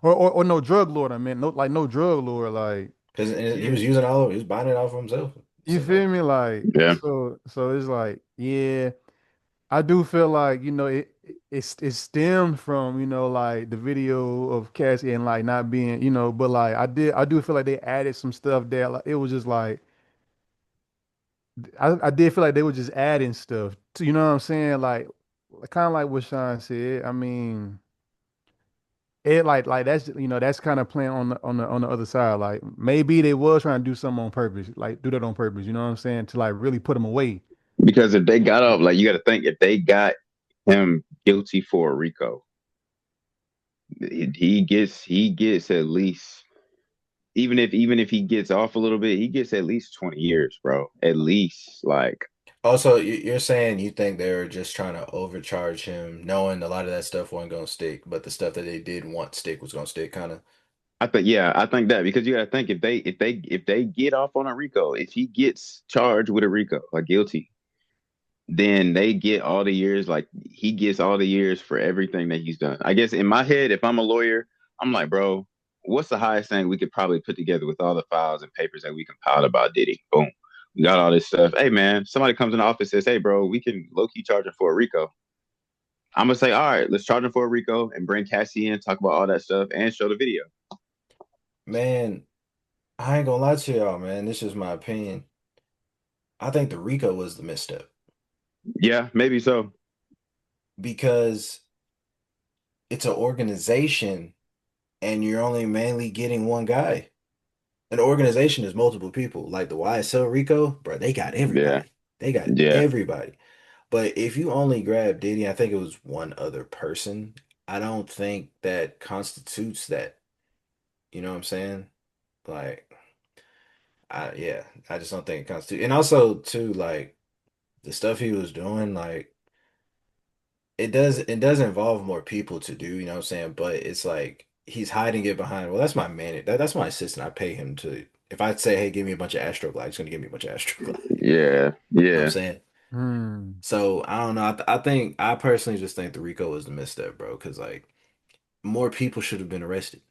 or no drug lord, I mean, no drug lord, like Because he yeah. was using all of it. He was buying it all for himself. You Seemed feel like. me? Like Yeah. so it's like, yeah, I do feel like, it stemmed from, like the video of Cassie and like not being, but like I do feel like they added some stuff there. Like it was just like I did feel like they were just adding stuff to, you know what I'm saying? Like kind of like what Sean said. I mean, it like that's kind of playing on the other side. Like maybe they was trying to do something on purpose, like do that on purpose, you know what I'm saying? To like really put them away. Because if they got up, like you got to think, if they got him guilty for a RICO, he gets at least even if he gets off a little bit, he gets at least 20 years, bro. At least like Also, you're saying you think they were just trying to overcharge him, knowing a lot of that stuff wasn't going to stick, but the stuff that they did want stick was going to stick, kind of. I think that because you got to think if they get off on a RICO, if he gets charged with a RICO, like guilty, then they get all the years, like he gets all the years for everything that he's done. I guess in my head, if I'm a lawyer, I'm like, bro, what's the highest thing we could probably put together with all the files and papers that we compiled about Diddy? Boom. We got all this stuff. Hey man, somebody comes in the office and says, hey bro, we can low key charge him for a RICO. I'm gonna say, all right, let's charge him for a RICO and bring Cassie in, talk about all that stuff, and show the video. Man, I ain't gonna lie to y'all, man. This is my opinion. I think the Rico was the misstep Yeah, maybe so. because it's an organization and you're only mainly getting one guy. An organization is multiple people. Like the YSL Rico, bro, they got Yeah, everybody. They got yeah. everybody. But if you only grab Diddy, I think it was one other person. I don't think that constitutes that. You know what I'm saying? Like, yeah, I just don't think it constitutes. And also too, like the stuff he was doing, like it does involve more people to do, you know what I'm saying? But it's like he's hiding it behind, well, that's my man, that's my assistant. I pay him to if I say, hey, give me a bunch of Astroglide, he's gonna give me a bunch of Astroglide. Yeah, You know what I'm yeah, saying? Hmm. So I don't know. I think I personally just think the Rico was the misstep, bro, because like more people should have been arrested.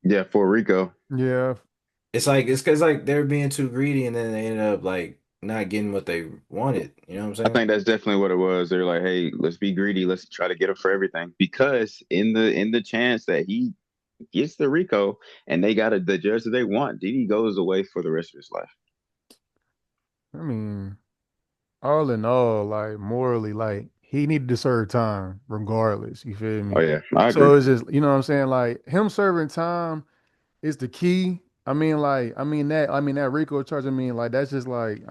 yeah. For Rico, Yeah. It's because like they're being too greedy and then they ended up like not getting what they wanted. You know what I'm I saying? think that's definitely what it was. They're like, hey, let's be greedy. Let's try to get him for everything. Because in the chance that he gets the Rico and they got the judge that they want, Diddy goes away for the rest of his life. I mean, all in all, like morally, like he needed to serve time regardless. You feel Oh me? yeah, I agree. So it's just, you know what I'm saying? Like him serving time is the key. I mean that Rico charge, like that's just like,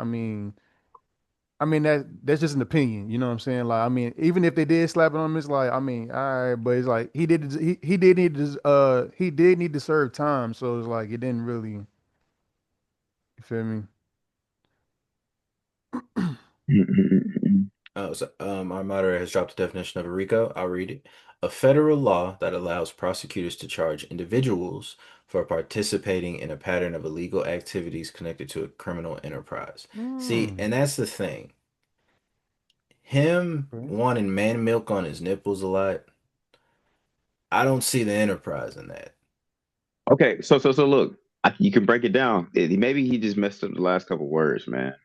that's just an opinion, you know what I'm saying? Like, even if they did slap it on him, it's like, all right, but it's like he did need to serve time, so it's like it didn't really, you feel me? Oh, so, our moderator has dropped the definition of a RICO. I'll read it. A federal law that allows prosecutors to charge individuals for participating in a pattern of illegal activities connected to a criminal enterprise. See, Hmm. and that's the thing. Him Okay. wanting man milk on his nipples a lot, I don't see the enterprise in that. Okay, so look, you can break it down. Maybe he just messed up the last couple words, man.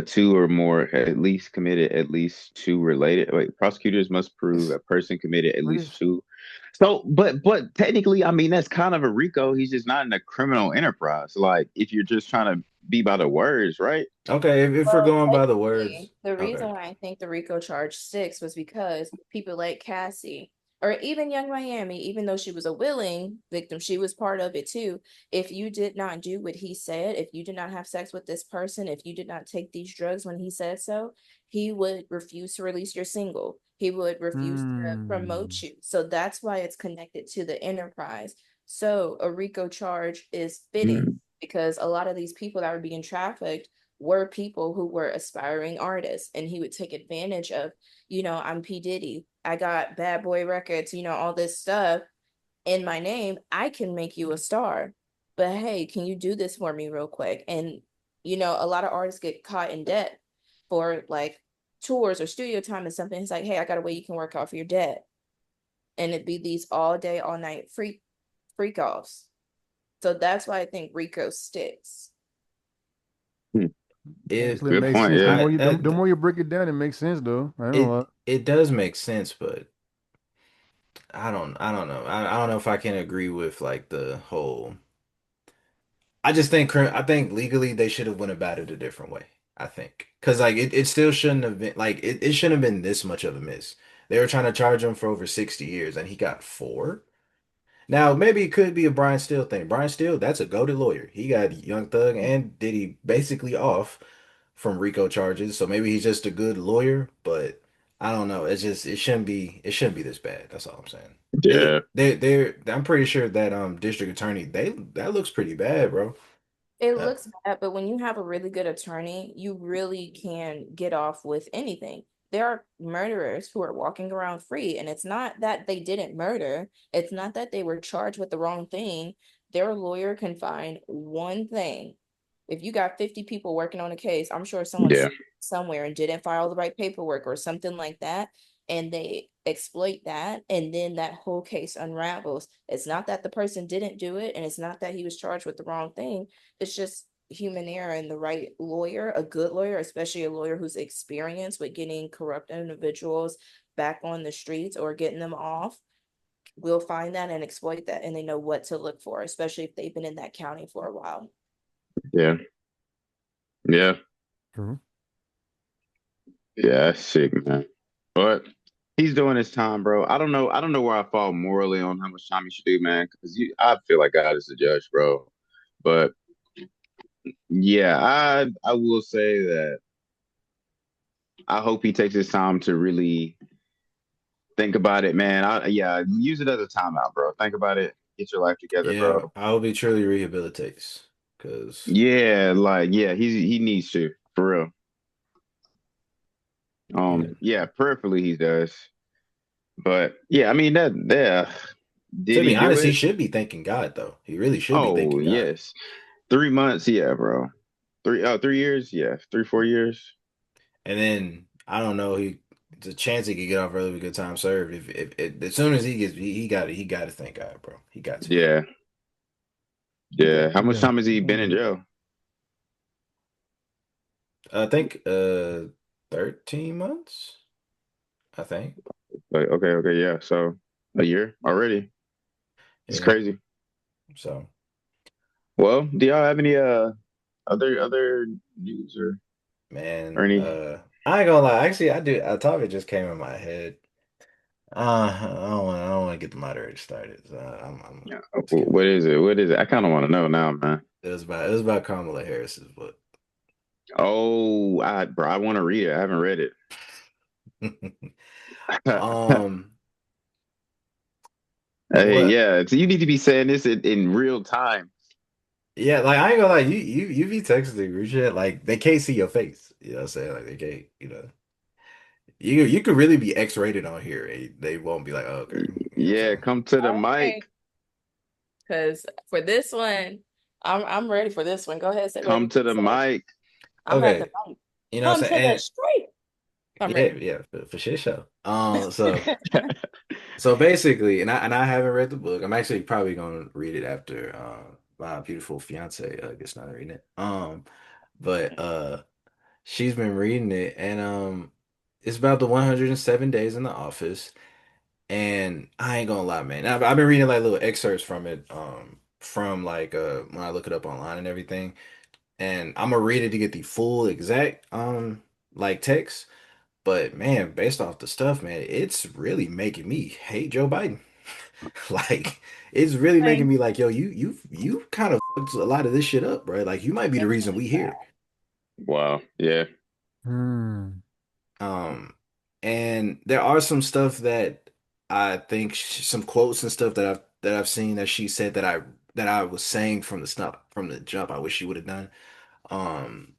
Two or more at least committed at least two related. Wait, prosecutors must prove a person committed at What least is two. So, but technically, I mean, that's kind of a RICO. He's just not in a criminal enterprise. Like, if you're just trying to be by the words, right? Okay, if we're Well, going by the words, technically, the okay. reason why I think the RICO charge sticks was because people like Cassie or even Young Miami, even though she was a willing victim, she was part of it too. If you did not do what he said, if you did not have sex with this person, if you did not take these drugs when he said so, he would refuse to release your single. He would refuse to hmm. promote you. So that's why it's connected to the enterprise. So a RICO charge is fitting Mm, because a lot of these people that were being trafficked were people who were aspiring artists, and he would take advantage of, I'm P. Diddy. I got Bad Boy Records, all this stuff in my name. I can make you a star. But hey, can you do this for me real quick? And a lot of artists get caught in debt for like tours or studio time and something. It's like, hey, I got a way you can work off your debt. And it'd be these all day, all night freak offs. So that's why I think Rico sticks. mm. If Actually, it Good makes point. sense. Yeah. The more you break it down, it makes sense though. I ain't gonna lie. it does make sense, but I don't know. I don't know if I can agree with like the whole. I think legally they should have went about it a different way. I think because like it still shouldn't have been like it shouldn't have been this much of a miss. They were trying to charge him for over 60 years and he got four. Now maybe it could be a Brian Steele thing. Brian Steele, that's a goated lawyer. He got Young Thug and Diddy basically off from RICO charges. So maybe he's just a good lawyer, but I don't know. It's just it shouldn't be this bad. That's all I'm saying. Yeah. I'm pretty sure that district attorney that looks pretty bad, bro. It Uh, looks bad, but when you have a really good attorney, you really can get off with anything. There are murderers who are walking around free, and it's not that they didn't murder, it's not that they were charged with the wrong thing. Their lawyer can find one thing. If you got 50 people working on a case, I'm sure someone's Yeah. somewhere and didn't file the right paperwork or something like that, and they exploit that, and then that whole case unravels. It's not that the person didn't do it, and it's not that he was charged with the wrong thing. It's just human error, and the right lawyer, a good lawyer, especially a lawyer who's experienced with getting corrupt individuals back on the streets or getting them off, will find that and exploit that, and they know what to look for, especially if they've been in that county for a while. Yeah. Yeah. True. Yeah. That's sick, man. But he's doing his time, bro. I don't know. I don't know where I fall morally on how much time you should do, man. Because I feel like God is the judge, bro. But yeah, I will say that I hope he takes his time to really think about it, man. Yeah, use it as a timeout, bro. Think about it. get your life together, Yeah, bro. I hope he truly rehabilitates. Cause Yeah, like yeah, he needs to for real. yeah. Yeah, prayerfully he does. But yeah, I mean that yeah. Did To he be do honest, he it? should be thanking God though. He really should be Oh thanking God. yes. 3 months, yeah, bro. 3 years, yeah. 3, 4 years. And then I don't know, there's a chance he could get off early with good time served. If as soon as he gets he got to thank God, bro. He got to. Yeah, yeah. How much Yeah, time has he he been gonna in do it. jail? I think 13 months, I think. Like, okay, okay, yeah. So a year already. It's Yeah. crazy. So, Well, do y'all have any other news or man, any I ain't gonna lie. Actually, I do. A topic just came in my head. I don't want to get the moderator started. So I'm yeah, skip what it. is it? What is it? I kind of want to know now, man. It was about Kamala Harris's book. Oh, bro, I want to read it. I haven't read it. Um, Hey, what? yeah. So you need to be saying this in real time. Yeah, like I ain't gonna lie. You be texting the group chat like they can't see your face. You know what I'm saying? Like they can't. You could really be X-rated on here. They won't be like, oh, okay. You know what I'm Yeah, saying? come to the All right. mic. Because for this one, I'm ready for this one. Go ahead, say what Come you to the say. mic. I'm at the Okay. mic. You know what Come I'm to the saying? street. I'm And yeah, ready. yeah, for shit show. So basically, and I haven't read the book. I'm actually probably gonna read it after my beautiful fiance gets done reading it. But she's been reading it, and it's about the 107 days in the office. And I ain't gonna lie, man. I've been reading like little excerpts from it, from like when I look it up online and everything. And I'm gonna read it to get the full exact like text. But man, based off the stuff, man, it's really making me hate Joe Biden. Like, it's really making Thank me like, yo, you kind of fucked a lot of this shit up, bro. Like, you might be the reason we here. Wow. Yeah. Hmm. Um, and there are some stuff that I think some quotes and stuff that I've seen that she said that I was saying from the stuff from the jump. I wish she would have done. Um,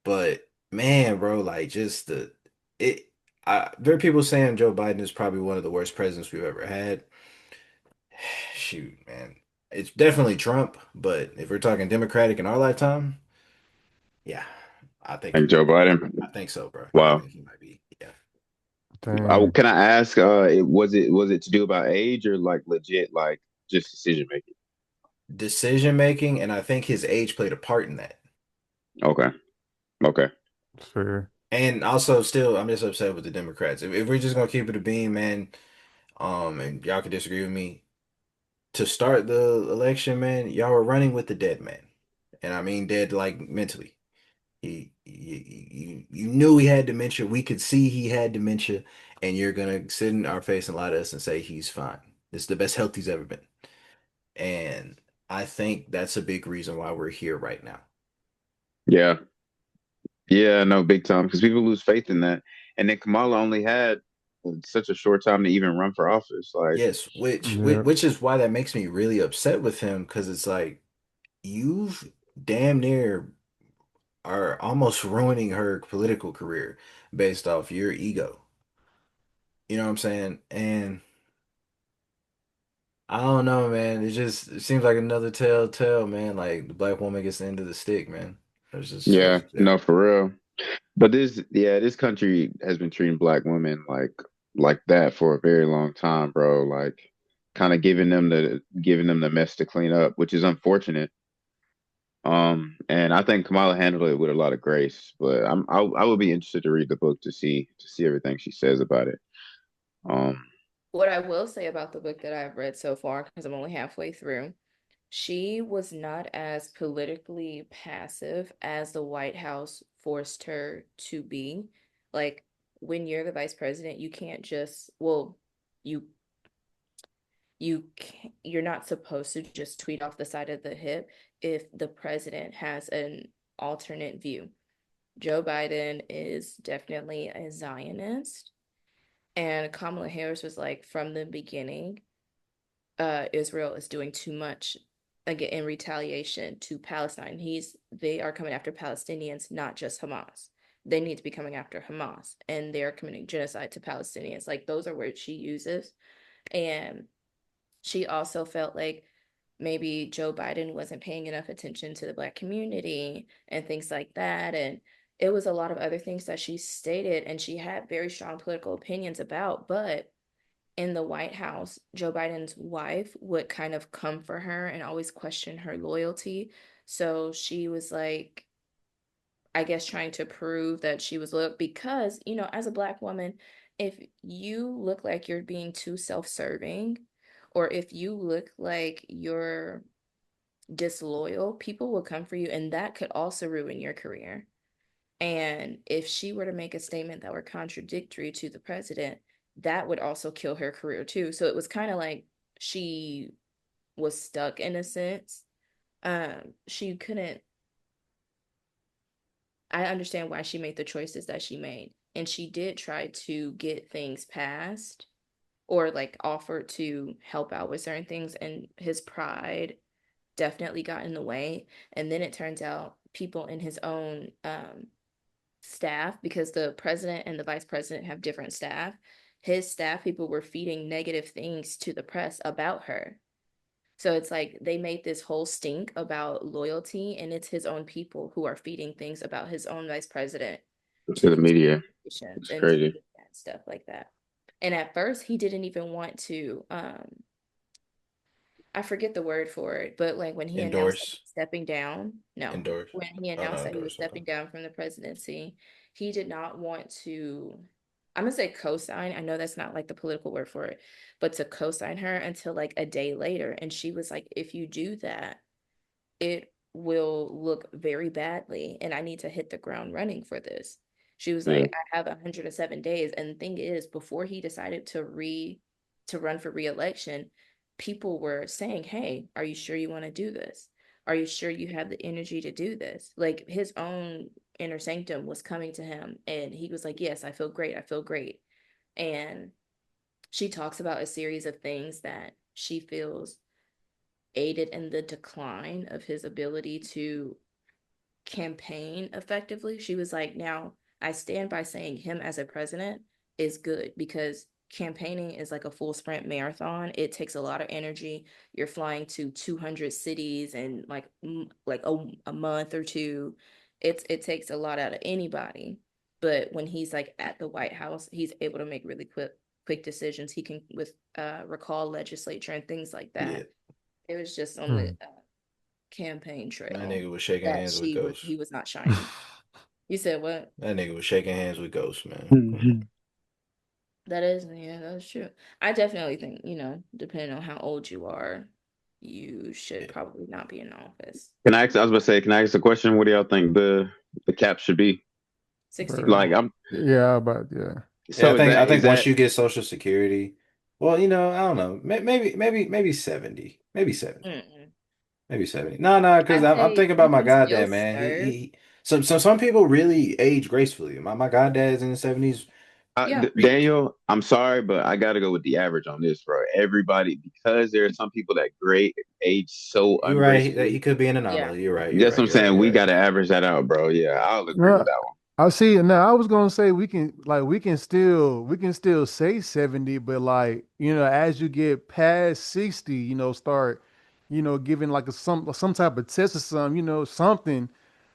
but man, bro, like just it. There are people saying Joe Biden is probably one of the worst presidents we've ever had. Shoot, man, it's definitely Trump. But if we're talking Democratic in our lifetime, yeah, I think he Like might Joe be. Biden. I think so, bro. I Wow. think he might be. Yeah. Dang. Can I ask? Was it to do about age or like legit like just decision making? Decision making, and I think his age played a part in that. Okay. Okay. Fair. And also, still, I'm just upset with the Democrats. If we're just gonna keep it a beam, man, and y'all can disagree with me. To start the election, man, y'all were running with the dead man, and I mean dead like mentally. You knew he had dementia. We could see he had dementia, and you're gonna sit in our face and lie to us and say he's fine. This is the best health he's ever been, and I think that's a big reason why we're here right now. Yeah. Yeah, no, big time. Because people lose faith in that. And then Kamala only had such a short time to even run for office. Like, Yes, Yeah. which is why that makes me really upset with him because it's like you've damn near are almost ruining her political career based off your ego. You know what I'm saying? And I don't know, man. It seems like another telltale, man. Like the black woman gets the end of the stick, man. yeah, That's yeah. no, for real. But this country has been treating black women like that for a very long time, bro. Like, kind of giving them the mess to clean up, which is unfortunate. And I think Kamala handled it with a lot of grace. But I would be interested to read the book to see everything she says about it. Um, What I will say about the book that I've read so far, because I'm only halfway through, she was not as politically passive as the White House forced her to be. Like, when you're the vice president, you can't just, well, you you're not supposed to just tweet off the side of the hip if the president has an alternate view. Joe Biden is definitely a Zionist, and Kamala Harris was like from the beginning Israel is doing too much again in retaliation to Palestine. They are coming after Palestinians, not just Hamas. They need to be coming after Hamas, and they are committing genocide to Palestinians. Like those are words she uses, and she also felt like maybe Joe Biden wasn't paying enough attention to the Black community and things like that. And it was a lot of other things that she stated, and she had very strong political opinions about. But in the White House, Joe Biden's wife would kind of come for her and always question her loyalty. So she was like, I guess, trying to prove that she was loyal because, as a Black woman, if you look like you're being too self-serving, or if you look like you're disloyal, people will come for you, and that could also ruin your career. And if she were to make a statement that were contradictory to the president, that would also kill her career too. So it was kind of like she was stuck in a sense. She couldn't, I understand why she made the choices that she made. And she did try to get things passed or like offered to help out with certain things, and his pride definitely got in the way. And then it turns out people in his own staff, because the president and the vice president have different staff, his staff people were feeding negative things to the press about her. So it's like they made this whole stink about loyalty, and it's his own people who are feeding things about his own vice president To the to media. politicians It's and to crazy. stuff like that. And at first, he didn't even want to I forget the word for it, but like when he announced that he Endorse, was stepping down, no, endorse. when he Oh, announced not that he was endorse. Okay. stepping down from the presidency, he did not want to, I'm gonna say co-sign. I know that's not like the political word for it, but to co-sign her until like a day later. And she was like, if you do that, it will look very badly, and I need to hit the ground running for this. She was Yeah. like, I have 107 days. And the thing is, before he decided to run for re-election, people were saying, hey, are you sure you want to do this? Are you sure you have the energy to do this? Like his own inner sanctum was coming to him, and he was like, yes, I feel great. I feel great. And she talks about a series of things that she feels aided in the decline of his ability to campaign effectively. She was like, now I stand by saying him as a president is good because campaigning is like a full sprint marathon. It takes a lot of energy. You're flying to 200 cities in like a month or two. It takes a lot out of anybody. But when he's like at the White House, he's able to make really quick decisions. He can with recall legislature and things like Yeah, that. It was just on the Hmm. campaign that trail nigga was shaking that hands with Ghost. he was not shining. You said what? That nigga was shaking hands with Ghost, man. Come on. Mhm. That is, yeah, that's true. I definitely think, depending on how old you are, you should Yeah. probably not be in office. Can I ask? I was about to say, can I ask a question? What do y'all think the cap should be? Bro. Like, 65. I'm Yeah, but yeah. Yeah, so I is think once that you get Social Security, well, I don't know. Maybe 70. Maybe 70. Mm-mm. Maybe 70. No, no, I because I'm say thinking about you my can still goddad, man. serve. Some people really age gracefully. My goddad's in the 70s. Yeah. Great. Daniel? I'm sorry, but I got to go with the average on this, bro. Everybody, because there are some people that great age so You're right. He ungracefully. could be an Yeah. anomaly. You're right. You're That's right. what I'm You're right. saying. You're We right. got to average that out, bro. Yeah, I'll agree with No, that one. I see. Now I was gonna say we can still say 70, but like, as you get past 60, start, giving like some type of test or something, something,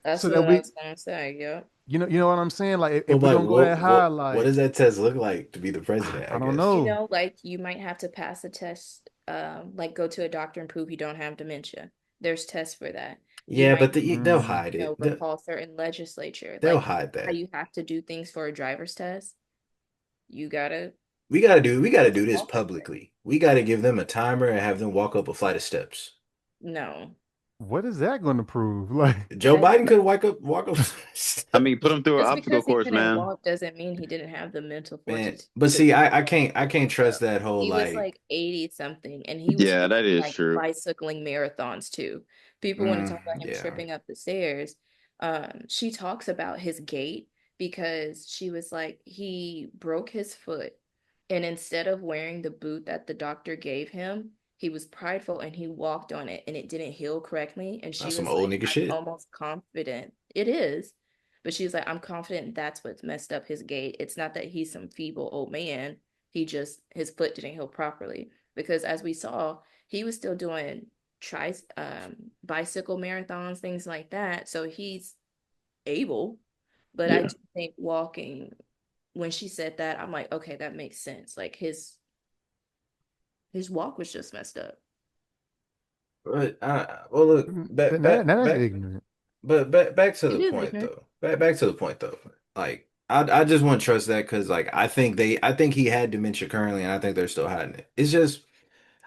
That's so that what I we, was gonna say. Yep. what I'm saying? Like if Well, we like, don't go that high, what like does that test look like to be the president, I I don't guess? know. Like you might have to pass a test, like go to a doctor and prove you don't have dementia. There's tests for that. You Yeah, might but need they'll Mm, hide it. recall certain legislature, They'll like hide how that. you have to do things for a driver's test. You gotta We gotta do this recall something. publicly. We gotta give them a timer and have them walk up a flight of steps. No, what is that going to prove? Like, Joe that Biden could walk up I mean, put steps. them through an just obstacle because he course, couldn't man. walk doesn't mean he didn't have the mental Man, fortitude but to see, do I all can't that trust stuff. that whole He was like like 80 something, and he was Yeah, doing that is like true. bicycling marathons too. People want to talk about him yeah. tripping up the stairs. She talks about his gait because she was like, he broke his foot, and instead of wearing the boot that the doctor gave him, he was prideful and he walked on it and it didn't heal correctly. And That's she some was old like, nigga I'm shit. almost confident. It is. But she was like, I'm confident that's what's messed up his gait. It's not that he's some feeble old man. He just, his foot didn't heal properly. Because as we saw, he was still doing bicycle marathons, things like that. So he's able. But I Yeah. do think walking, when she said that, I'm like, okay, that makes sense. Like his walk was just messed up. But well, look, Then that's ignorant. back to It the is point ignorant. though. Back to the point though. Like I just want to trust that because like I think he had dementia currently, and I think they're still hiding it. It's just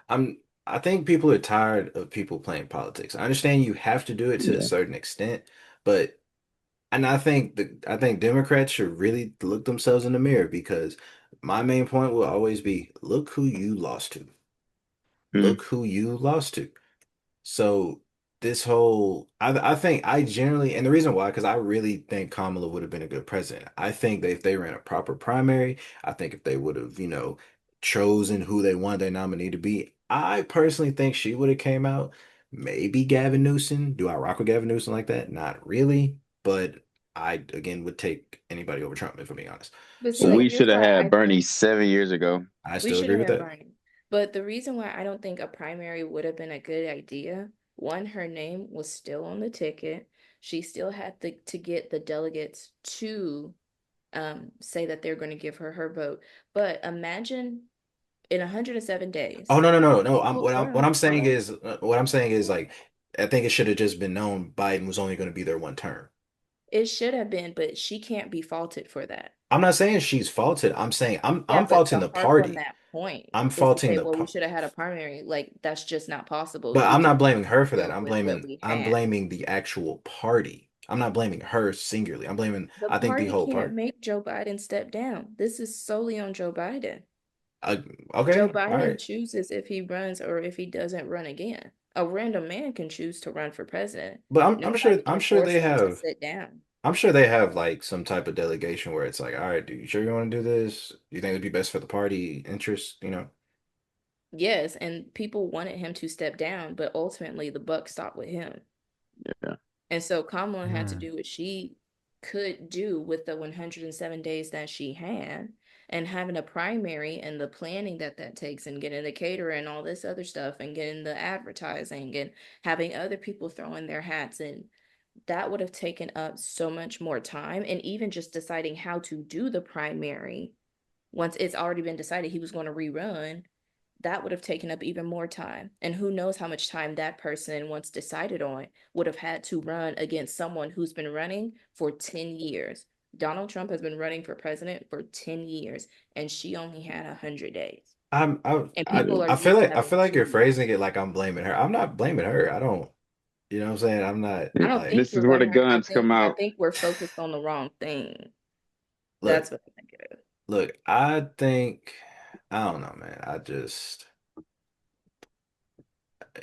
I'm I think people are tired of people playing politics. I understand you have to do it to a Yeah. certain extent, but and I think Democrats should really look themselves in the mirror because my main point will always be look who you lost to. Mm. Look who you lost to. So this whole, I think I generally, and the reason why, because I really think Kamala would have been a good president. I think that if they ran a proper primary, I think if they would have, chosen who they wanted their nominee to be, I personally think she would have came out. Maybe Gavin Newsom. Do I rock with Gavin Newsom like that? Not really, but I again would take anybody over Trump if I'm being honest. But see, We So should here's have why had I Bernie think 7 years ago. I we still should agree have with had that. Bernie. But the reason why I don't think a primary would have been a good idea, one, her name was still on the ticket. She still had to get the delegates to say that they're going to give her her vote. But imagine in 107 Oh days, no, no, no, no. people, hold What on, I'm hold saying on. is what I'm saying is like I think it should have just been known Biden was only going to be there one term. It should have been, but she can't be faulted for that. I'm not saying she's faulted. I'm saying Yeah, I'm but faulting to the harp on party. that point I'm is to faulting say, the well, we par should have had a primary. Like, that's just not possible. but We I'm can not blaming her for that. deal with what we I'm have. blaming the actual party. I'm not blaming her singularly. I'm blaming The I think the party whole can't party. make Joe Biden step down. This is solely on Joe Biden. Uh, Joe okay, all Biden right. chooses if he runs or if he doesn't run again. A random man can choose to run for president. But Nobody I'm can sure force they him to have sit down. I'm sure they have like some type of delegation where it's like, all right, dude, you sure you want to do this? Do you think it'd be best for the party interest, Yes, and people wanted him to step down, but ultimately the buck stopped with him. Yeah. And so Kamala had to Mm. do what she could do with the 107 days that she had, and having a primary and the planning that that takes, and getting the catering and all this other stuff, and getting the advertising and having other people throwing their hats in. That would have taken up so much more time. And even just deciding how to do the primary, once it's already been decided he was going to rerun, that would have taken up even more time. And who knows how much time that person, once decided on, would have had to run against someone who's been running for 10 years. Donald Trump has been running for president for 10 years, and she only had 100 days. And people are used to I having feel like you're 2 years. phrasing it like I'm blaming her. I'm not blaming her. I don't, you know what I'm saying? I'm not I don't like, think This you're is where the blaming her. guns come I out. think we're focused on the wrong thing. look, That's what I think it is. I think, I don't know, man. I just,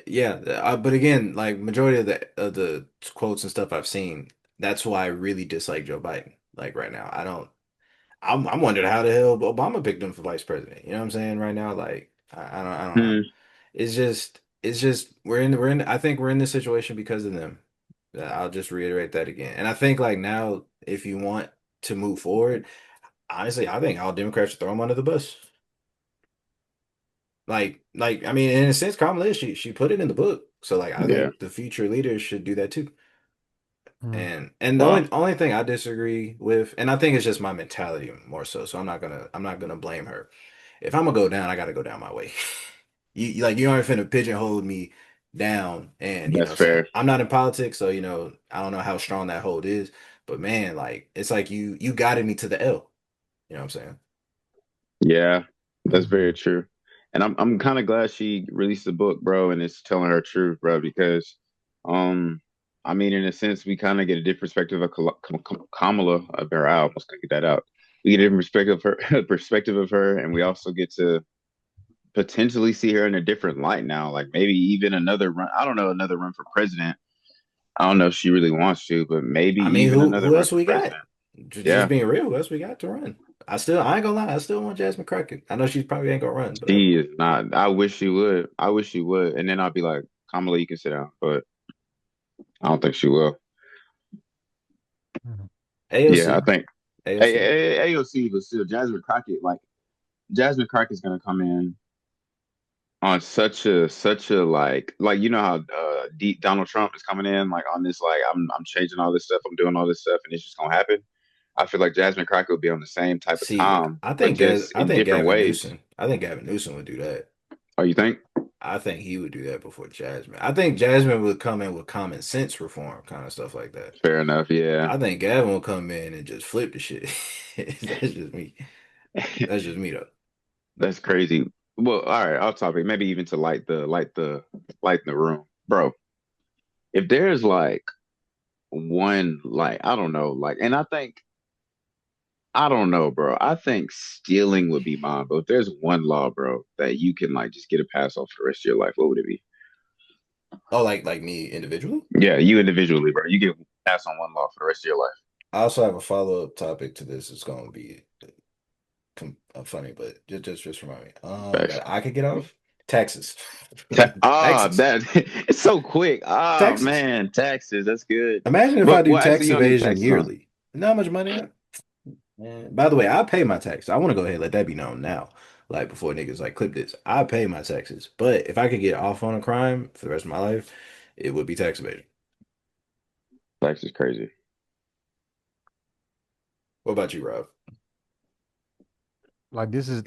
yeah. But again, like majority of the quotes and stuff I've seen, that's why I really dislike Joe Biden. Like right now, I'm wondering how the hell Obama picked him for vice president. You know what I'm saying? Right now, like, I don't know. Hmm. It's just I think we're in this situation because of them. I'll just reiterate that again. And I think like now, if you want to move forward, honestly, I think all Democrats should throw them under the bus. I mean, in a sense, Kamala is, she put it in the book. So like I Yeah. think the future leaders should do that too. Mm. And the Well, only thing I disagree with, and I think it's just my mentality more so. So I'm not gonna blame her. If I'm gonna go down, I gotta go down my way. Like you aren't finna pigeonhole me down, and you know that's what I'm saying fair. I'm not in politics, so I don't know how strong that hold is, but man, like it's like you guided me to the L. You know what I'm saying? Yeah, that's very Mhm. true. And I'm kind of glad she released the book, bro, and it's telling her truth, bro, because um I mean in a sense we kind of get a different perspective of Kamala of her. I almost couldn't get that out. We get a different perspective of her perspective of her, and we also get to potentially see her in a different light now. Like maybe even another run. I don't know, another run for president. I don't know if she really wants to, but maybe I mean, even another who run else for we got? president. Just Yeah. being real, who else we got to run? I ain't gonna lie, I still want Jasmine Crockett. I know she probably ain't gonna run, but She is not. I wish she would. I wish she would. And then I'll be like, Kamala, you can sit down. But I don't think she will. Mhm. Yeah, I AOC, think AOC. AOC, but still, Jasmine Crockett, like Jasmine Crockett's gonna come in on such a like you know how Donald Trump is coming in like on this like I'm changing all this stuff, I'm doing all this stuff, and it's just gonna happen. I feel like Jasmine Crockett would be on the same type of See, time, but just I in think different Gavin ways. Newsom. I think Gavin Newsom would do that. Oh, you think? I think he would do that before Jasmine. I think Jasmine would come in with common sense reform, kind of stuff like that. Fair enough. Yeah. I think Gavin will come in and just flip the shit. That's just me. That's just me though. That's crazy. Well, all right, off topic. Maybe even to light the room, bro. If there's like one like I don't know like, and I don't know, bro. I think stealing would be mine, but if there's one law, bro, that you can like just get a pass off for the rest of your life, what would it be? Oh, like me individually? Yeah, you individually, bro. You get pass on one law for the rest of your life. I also have a follow-up topic to this. It's going to be funny, but just remind me. Facts. That I could get off taxes. Taxes. That it's so quick. Ah, Taxes. man, taxes. That's good. Imagine if I But do well, actually, tax you don't need evasion taxes on. yearly. You know how much money man. By the way, I pay my taxes. I want to go ahead and let that be known now. Like before niggas like clip this. I pay my taxes. But if I could get off on a crime for the rest of my life, it would be tax evasion. Tax is crazy. What about you, Rob? Like this is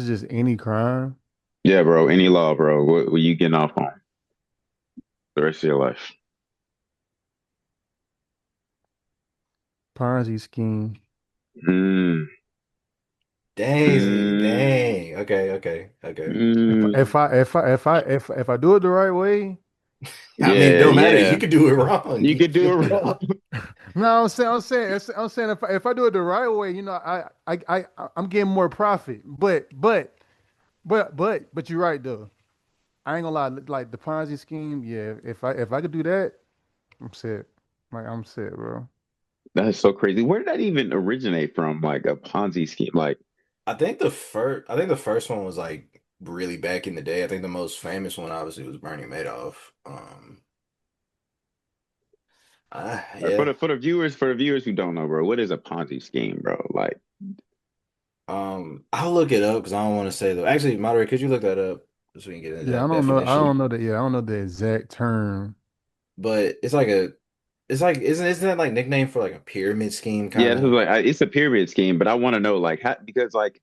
just any crime. Yeah, bro. Any law, bro. What you getting off on the rest of your life? Ponzi scheme. Mm, Dang, mm, dang. Okay. mm. If I do it the right way, I mean, it Yeah, don't matter. You yeah. could do it wrong. You You could do feel it me? wrong. no, I'm saying if I do it the right way, you know, I'm getting more profit. But you're right though. I ain't gonna lie, like the Ponzi scheme, yeah. If I could do that, I'm set. Like I'm set, bro. That's so crazy. Where did that even originate from? Like a Ponzi scheme? Like, I think the first one was like really back in the day. I think the most famous one obviously was Bernie Madoff. Yeah. for the viewers who don't know, bro, what is a Ponzi scheme, bro? Like, I'll look it up because I don't want to say though. Actually, moderator, could you look that up so we can get into Yeah, I that don't know. I definition? don't know that. Yeah, I don't know the exact term. But it's like isn't that like nickname for like a pyramid scheme yeah, kind this is of? like it's a pyramid scheme, but I want to know, like, how because, like,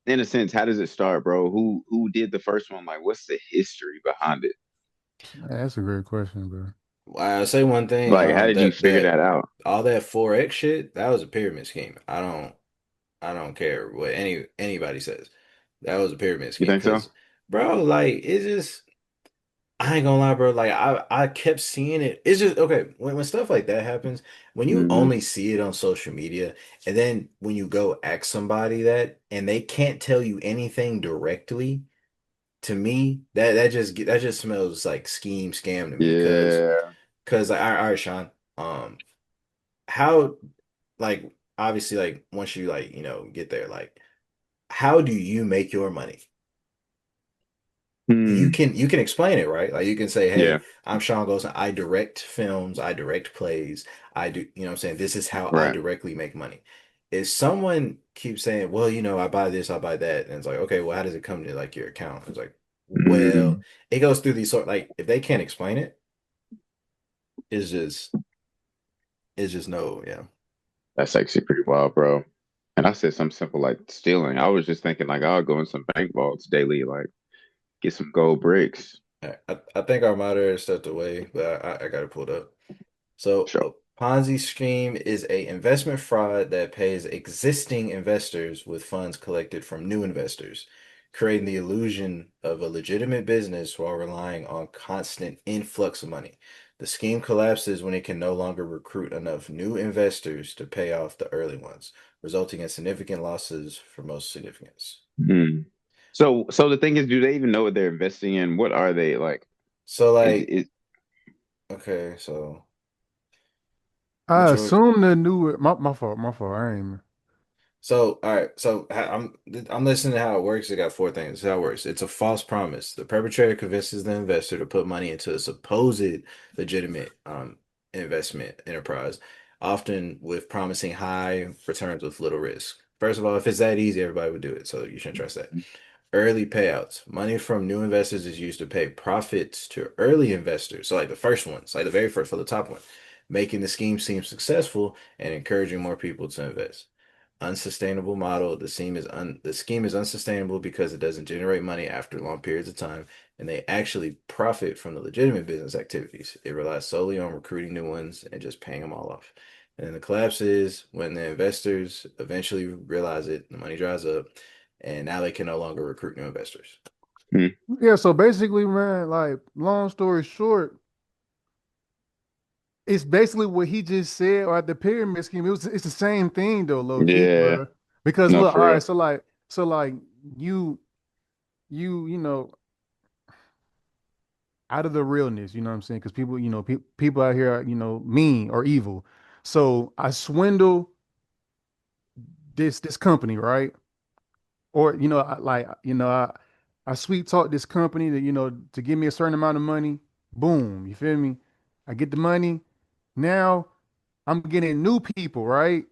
in a sense, how does it start, bro? Who did the first one? Like, what's the history behind it? That's a great question, bro. I say one thing, Like, how did you figure that out? all that Forex shit, that was a pyramid scheme. I don't care what anybody says. That was a pyramid You scheme. think so? Cause bro, like it's just I ain't gonna lie, bro. Like I kept seeing it. It's just okay when stuff like that happens. When you Hmm. only see it on social media, and then when you go ask somebody that, and they can't tell you anything directly, to me that just smells like scam to me. Yeah. Cause like all right, Sean. How like obviously like once you like get there, like how do you make your money? Hmm. You can explain it, right? Like you can say, Yeah. "Hey, I'm Sean Golson. I direct films, I direct plays. I do, you know what I'm saying? This is how I Right. directly make money." If someone keeps saying, "Well, I buy this, I buy that," and it's like, "Okay, well, how does it come to like your account?" It's like, "Well, Mm. it goes through these sort like if they can't explain it, it's just no, yeah." That's actually pretty wild, bro. And I said something simple like stealing. I was just thinking like I'll go in some bank vaults daily, like get some gold bricks. I think our moderator stepped away, but I got it pulled up. So Sure. a Ponzi scheme is a investment fraud that pays existing investors with funds collected from new investors, creating the illusion of a legitimate business while relying on constant influx of money. The scheme collapses when it can no longer recruit enough new investors to pay off the early ones, resulting in significant losses for most significance. Hmm. So the thing is, do they even know what they're investing in? What are they like? So like, It okay, so I majority assume the new my fault, my fault. I ain't. So, all right. So I'm listening to how it works. It got four things. This is how it works. It's a false promise. The perpetrator convinces the investor to put money into a supposed legitimate investment enterprise, often with promising high returns with little risk. First of all, if it's that easy, everybody would do it. So you shouldn't trust that. Early payouts. Money from new investors is used to pay profits to early investors. So like the first ones, like the very first for the top one, making the scheme seem successful and encouraging more people to invest. Unsustainable model. The scheme is unsustainable because it doesn't generate money after long periods of time, and they actually profit from the legitimate business activities. It relies solely on recruiting new ones and just paying them all off. And then the collapse is when the investors eventually realize it, the money dries up, and now they can no longer recruit new investors. Hmm. Yeah, so basically, man, like long story short, it's basically what he just said or the pyramid scheme. It's the same thing though, low key, Yeah. bro. Because No, look, all for real. right, so like you you know out of the realness, you know what I'm saying? Because people, people out here are, mean or evil. So I swindle this company, right? Or I sweet talk this company that to give me a certain amount of money. Boom, you feel me? I get the money. Now I'm getting new people, right?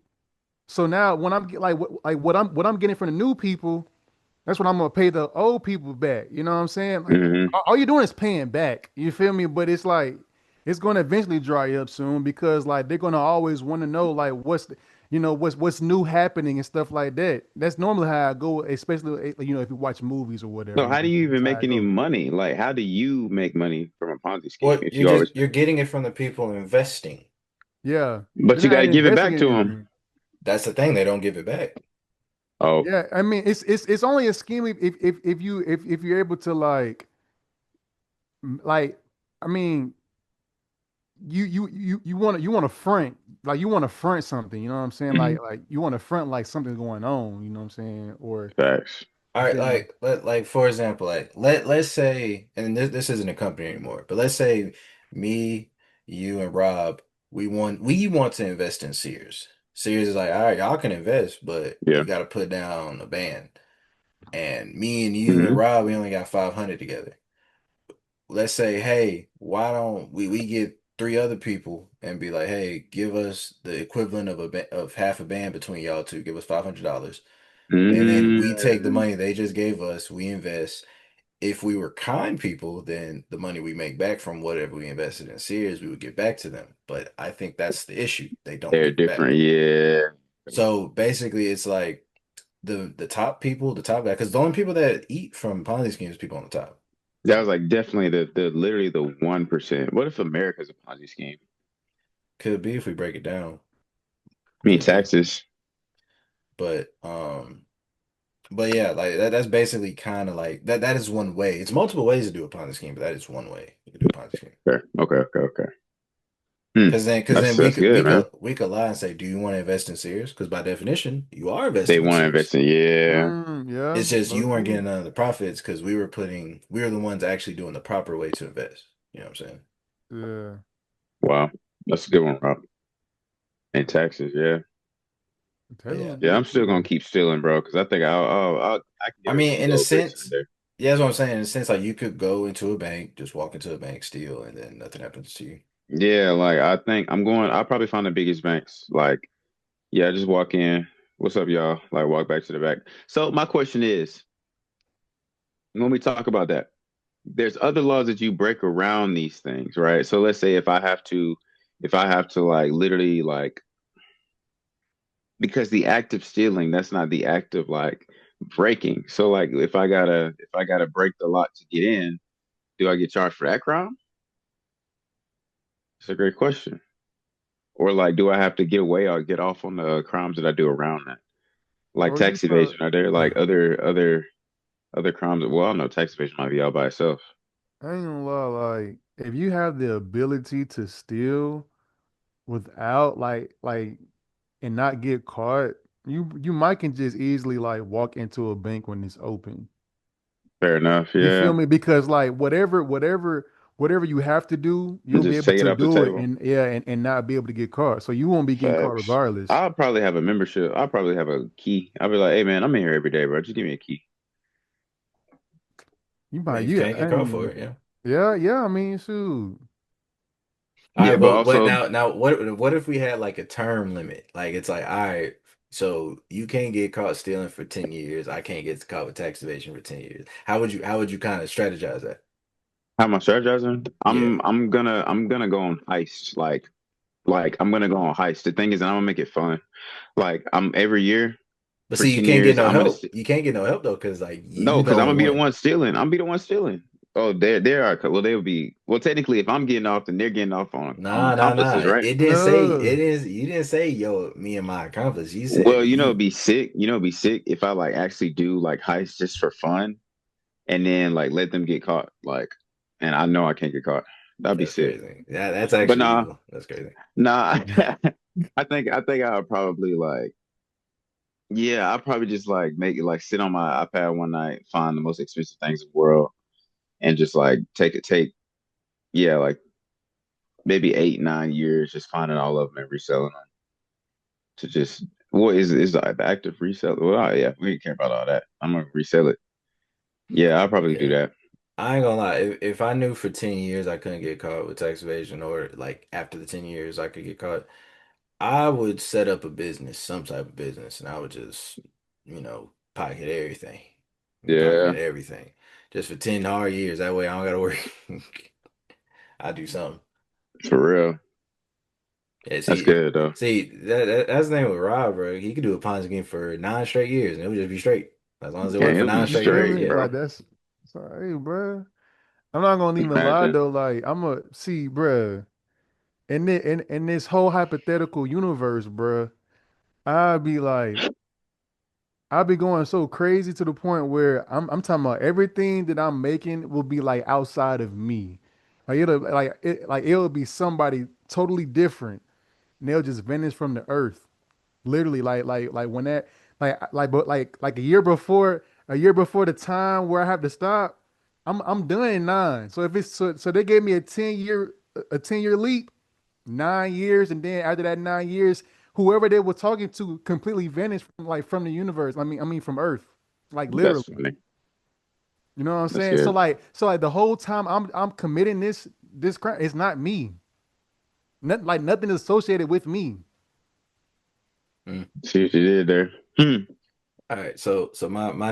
So now when I'm get like what I'm getting from the new people, that's what I'm gonna pay the old people back. You know what I'm saying? Like Hmm. all you're doing is paying back. You feel me? But it's like it's gonna eventually dry up soon because like they're gonna always want to know like what's new happening and stuff like that. That's normally how I go, especially if you watch movies or whatever. So how do you That's even how make I any go. money? Like, how do you make money from a Ponzi scheme What if you always, you're getting it from the people investing. Yeah, but they're you not got to give it investing back in to them. anything. That's the thing, they don't give it back. Oh, Yeah, I mean it's only a scheme if you're able to like I mean you want to front like you want to front something, you know what I'm saying? hmm, Like you want to front like something's going on, you know what I'm saying? Or facts. All right, yeah. like for example, like let's say, and this isn't a company anymore, but let's say me, you, and Rob, we want to invest in Sears. Sears is like, all right, y'all can invest, but Yeah. you got to put down a band. And me and you and Hmm. Rob, we only got 500 together. Let's say, hey, why don't we get three other people and be like, hey, give us the equivalent of of half a band between y'all two, give us $500. And then we take the Mm, money they just gave us, we invest. If we were kind people, then the money we make back from whatever we invested in Sears, we would give back to them. But I think that's the issue. They don't they're give it different. back. Yeah. So basically, it's like the top people, the top guy, because the only people that eat from Ponzi schemes, people on the top. That was like definitely the literally the 1%. What if America's a Ponzi scheme? Could be if we break it down. I mean, Could be. taxes. But but yeah, like that's basically kind of like that is one way. It's multiple ways to do a Ponzi scheme, but that is one way you can do a Ponzi scheme. Okay. Okay. Okay. Okay. Hmm. Because then That's good, man. we could lie and say, do you want to invest in Sears? Because by definition, you are They investing in want to Sears. invest in, yeah. Yeah, It's just low you weren't key. getting none of the profits because we were the ones actually doing the proper way to invest. You know what I'm saying? Yeah, Wow. That's a good one, Rob. And taxes, yeah. But Taylor yeah, was Yeah, I'm good still gonna too. keep stealing, bro, because I think I can I get rid of mean, some in a gold bricks in sense, there. yeah, that's what I'm saying. In a sense, like you could go into a bank, just walk into a bank, steal, and then nothing happens to you. Yeah, like I think I'm going. I'll probably find the biggest banks. Like, yeah, just walk in. What's up, y'all? Like, walk back to the back. So my question is, when we talk about that, there's other laws that you break around these things, right? So let's say if I have to like literally like because the act of stealing, that's not the act of like breaking. So like if I gotta break the lock to get in, do I get charged for that crime? It's a great question. Or like, do I have to get away or get off on the crimes that I do around that? Like Or you tax probably evasion. Are there like other crimes? Well, I don't know. Tax evasion might be all by itself. I ain't gonna lie, like if you have the ability to steal without and not get caught, you might can just easily like walk into a bank when it's open. Fair enough. You feel Yeah. me? Because like whatever you have to do, And you'll be just able take it to off the do it table. and yeah, and not be able to get caught. So you won't be getting caught Facts. regardless. I'll probably have a membership. I'll probably have a key. I'll be like, hey man, I'm in here every day, bro. Just give me a key. You I mean, might, if you yeah, can't I get caught for mean, it, yeah. yeah, yeah. I mean, shoot. All Yeah, right, but but what also, now what if we had like a term limit? Like it's like, all right, so you can't get caught stealing for 10 years. I can't get caught with tax evasion for 10 years. How would you kind of strategize that? how am I strategizing? Yeah. I'm gonna go on heist. Like I'm gonna go on heist. The thing is, I'm gonna make it fun. Like I'm every year But for see, you 10 can't get years, no I'm gonna help. You can't get no help though, because like you no, the because I'm only gonna be the one. one stealing. I'm be the one stealing. Oh, there are. Well, they'll be. Well, technically, if I'm getting off, then they're getting off on Nah, nah, nah. accomplices, right? It didn't say No. it is. You didn't say yo, me and my accomplice. You said Well, it'd you. be sick. It'd be sick if I like actually do like heists just for fun, and then like let them get caught. Like, and I know I can't get caught. That'd be That's sick. crazy. Yeah, that's But actually nah, evil. That's crazy. nah. I think I would probably like. Yeah, I'd probably just like make it like sit on my iPad one night, find the most expensive things in the world, and just like take yeah, like maybe 8, 9 years just finding all of them and reselling them to just what is the active resale? Well, yeah, we didn't care about all that. I'm gonna resell it. Yeah, I'll probably do Yeah. that. I ain't gonna lie. If I knew for 10 years I couldn't get caught with tax evasion, or like after the 10 years I could get caught, I would set up a business, some type of business, and I would just, pocket everything. Pocket Yeah, everything. Just for 10 hard years. That way I don't gotta work. I do something. for real. Yeah, That's see, good though. see, that's the thing with Rob, bro. He could do a Ponzi scheme for 9 straight years and it would just be straight. As long as it And worked for it'll be nine You straight feel years, straight, me? yeah. bro. Like that's sorry, bro. I'm not gonna even lie Imagine. though. Like I'm a see, bruh. In this whole hypothetical universe, bruh, I'd be like, I'd be going so crazy to the point where I'm talking about everything that I'm making will be like outside of me. Like it'll be somebody totally different, and they'll just vanish from the earth. Literally, like when that like a year before the time where I have to stop, I'm done in 9. So if it's so they gave me a 10-year leap, 9 years, and then after that 9 years, whoever they were talking to completely vanished from the universe. I mean from Earth, like That's literally. funny. You know what I'm That's saying? So good. like so like the whole time I'm committing this crime, it's not me. Nothing is associated with me. Mm. See what you did there. Hmm. All right, so my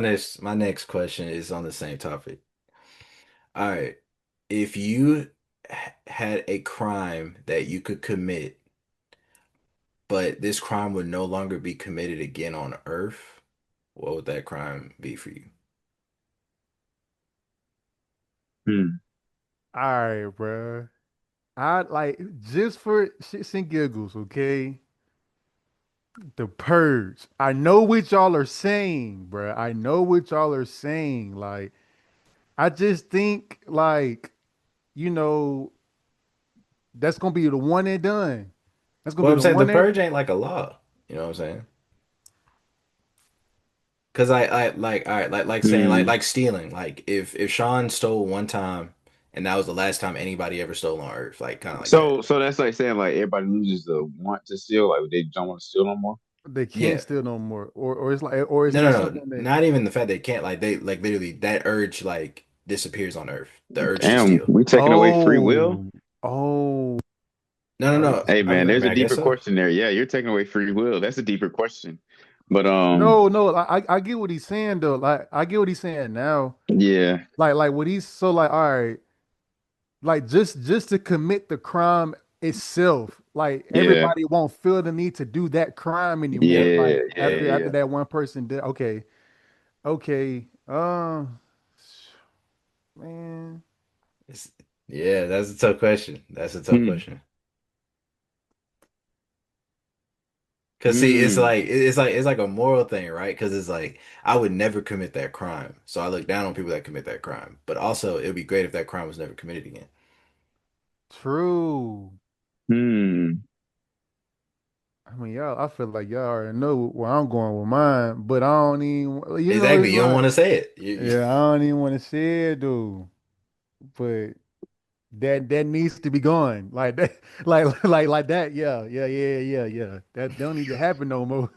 next question is on the same topic. All right, if you had a crime that you could commit, but this crime would no longer be committed again on Earth, what would that crime be for you? Hmm. All right, bro. I like just for shits and giggles, okay? The Purge. I know what y'all are saying, bro. I know what y'all are saying. Like, I just think, like, you know, that's gonna be the one and done. That's gonna Well, be I'm the saying the one and purge ain't like a law. You know what I'm saying? Because I like all right, like saying Hmm. like stealing. Like if Sean stole one time and that was the last time anybody ever stole on Earth, like kind of like that. So that's like saying like everybody loses the want to steal, like they don't want to steal no more. they can't Yeah. steal no more. Or it's No, just no, no. something that Not even the fact they can't they like literally that urge like disappears on Earth. The urge to Damn, steal. we taking away free will? oh, oh, No, no, oh, no. Hey I man, mean, there's a I guess deeper so. question there. Yeah, you're taking away free will. That's a deeper question. But no, I get what he's saying though. Like I get what he's saying now. yeah, Like what he's so like, all right. Like just to commit the crime itself, like yeah, everybody won't feel the need to do that crime anymore, yeah, like yeah, after yeah. that one person did. Okay, man. It's, yeah, that's a tough question. That's a tough Hmm. question. Cause see, it's Hmm. like it's like a moral thing, right? Cause it's like I would never commit that crime, so I look down on people that commit that crime. But also, it would be great if that crime was never committed again. True. Hmm. I mean, y'all, I feel like y'all already know where I'm going with mine, but I don't even, Exactly. it's You don't like, want to say it. yeah, I don't even want to say it, though. But that needs to be gone. Like that, like that. Yeah, yeah, yeah, yeah, yeah. That don't need to happen no more.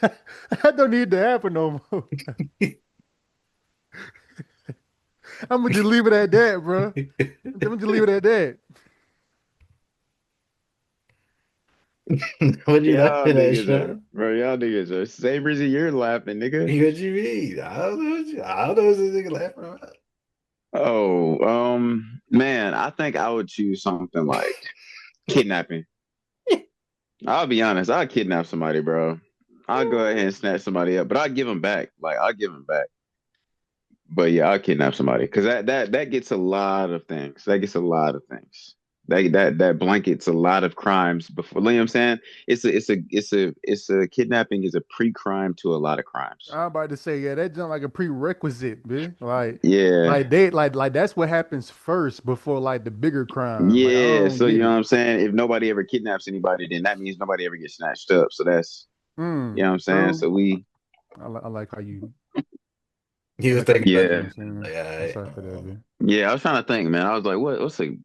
That don't need to happen no more. I'm gonna just leave it at that, bro. I'm gonna just leave it at that. What you Y'all laughing at, niggas are, Sean? bro. Y'all niggas are. Same reason you're laughing, nigga. What you mean? I don't know what this nigga laughing about. Oh, man, I think I would choose something like kidnapping. I'll be honest, I'll kidnap somebody, bro. I'll go ahead and snatch somebody up, but I'll give them back. Like I'll give them back. But yeah, I'll kidnap somebody because that gets a lot of things. That gets a lot of things. That blankets a lot of crimes before. You know what I'm saying? It's a kidnapping is a pre-crime to a lot of crimes. I'm about to say, yeah, that's just like a prerequisite, man. Yeah. Like that's what happens first before like the bigger crime. Like I Yeah, don't so you get know what it. I'm saying? If nobody ever kidnaps anybody, then that means nobody ever gets snatched up. So that's, you know what I'm saying? True. So we, I like how you. He I was like how thinking you. about You it. know what yeah. I'm saying? Like, I'm all sorry for that, man. Yeah, I was trying to think, man. I was like,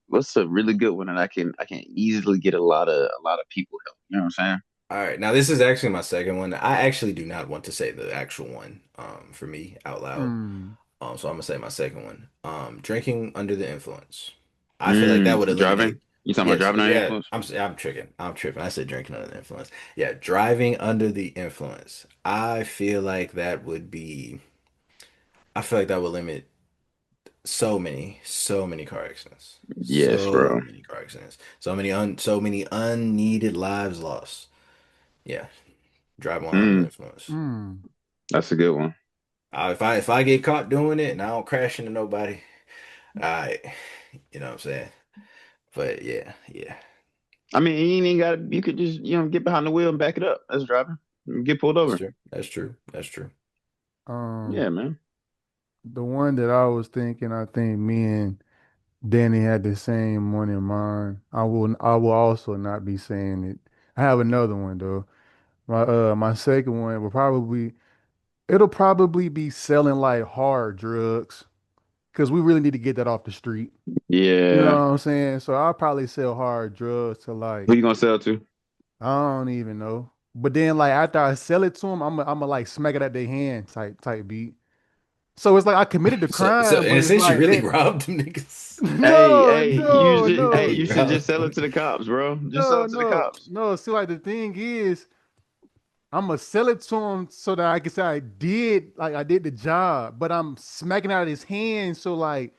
what's a really good one that I can easily get a lot of people help. You know what I'm saying? right. Now this is actually my second one. I actually do not want to say the actual one for me out loud. Hmm. So I'm gonna say my second one. Drinking under the influence. I feel like that would Driving? eliminate. You talking about Yes, driving under yeah. influence? I'm tripping. I'm tripping. I said drinking under the influence. Yeah, driving under the influence. I feel like that would be. I feel like that would limit so many car accidents, Yes, so bro. many car accidents, so many unneeded lives lost. Yeah, drive while under the Mm, influence. Hmm. that's a good one. If I get caught doing it and I don't crash into nobody, I, you know what I'm saying. But yeah, yeah, I mean, you ain't even got you could just, get behind the wheel and back it up. That's driving. Get pulled that's over. true. That's true. That's true. Um. Yeah, man. The one that I was thinking, I think me and Danny had the same one in mind. I will also not be saying it. I have another one though. My second one it'll probably be selling like hard drugs because we really need to get that off the street. You know what Yeah. I'm saying? So I'll probably sell hard drugs to like Who you gonna sell to? I don't even know. But then like after I sell it to them, I'm like smack it at their hand type beat. So it's like I committed the So crime, in but a it's sense, you like really that. robbed them niggas. Hey, No, hey, no, hey, no, you You should just robbed sell it them. to the cops, bro. Just sell no, it to the no, cops. no. See, like the thing is, I'm gonna sell it to him so that I can say I did the job, but I'm smacking out of his hand. So like,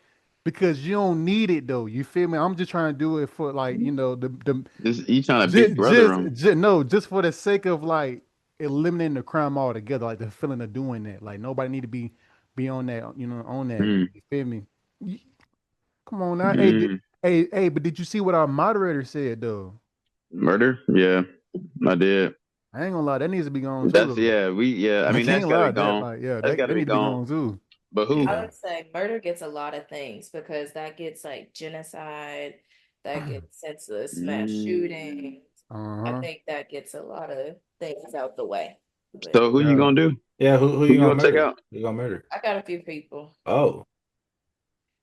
because you don't need it though. You feel me? I'm just trying to do it for like, the Just you trying to big brother them. no, just for the sake of like eliminating the crime altogether, like the feeling of doing that. Like nobody need to be on that, on that. Mm, You feel me? Y- Come on now. mm. But did you see what our moderator said though? Murder? Yeah, I did. I ain't gonna lie, that needs to be gone too That's though. yeah, yeah. I I mean, that's can't gotta lie, be that gone. like yeah, That's that gotta be need to be gone. gone too. But who? I Yeah. would say murder gets a lot of things because that gets like genocide, that gets senseless mass Mm. shootings. I Uh-huh. think that gets a lot of things out the way. But So who you Yeah. gonna do? Yeah. Who Who you you gonna gonna take murder? out? Who you gonna murder? I got a few people. Oh,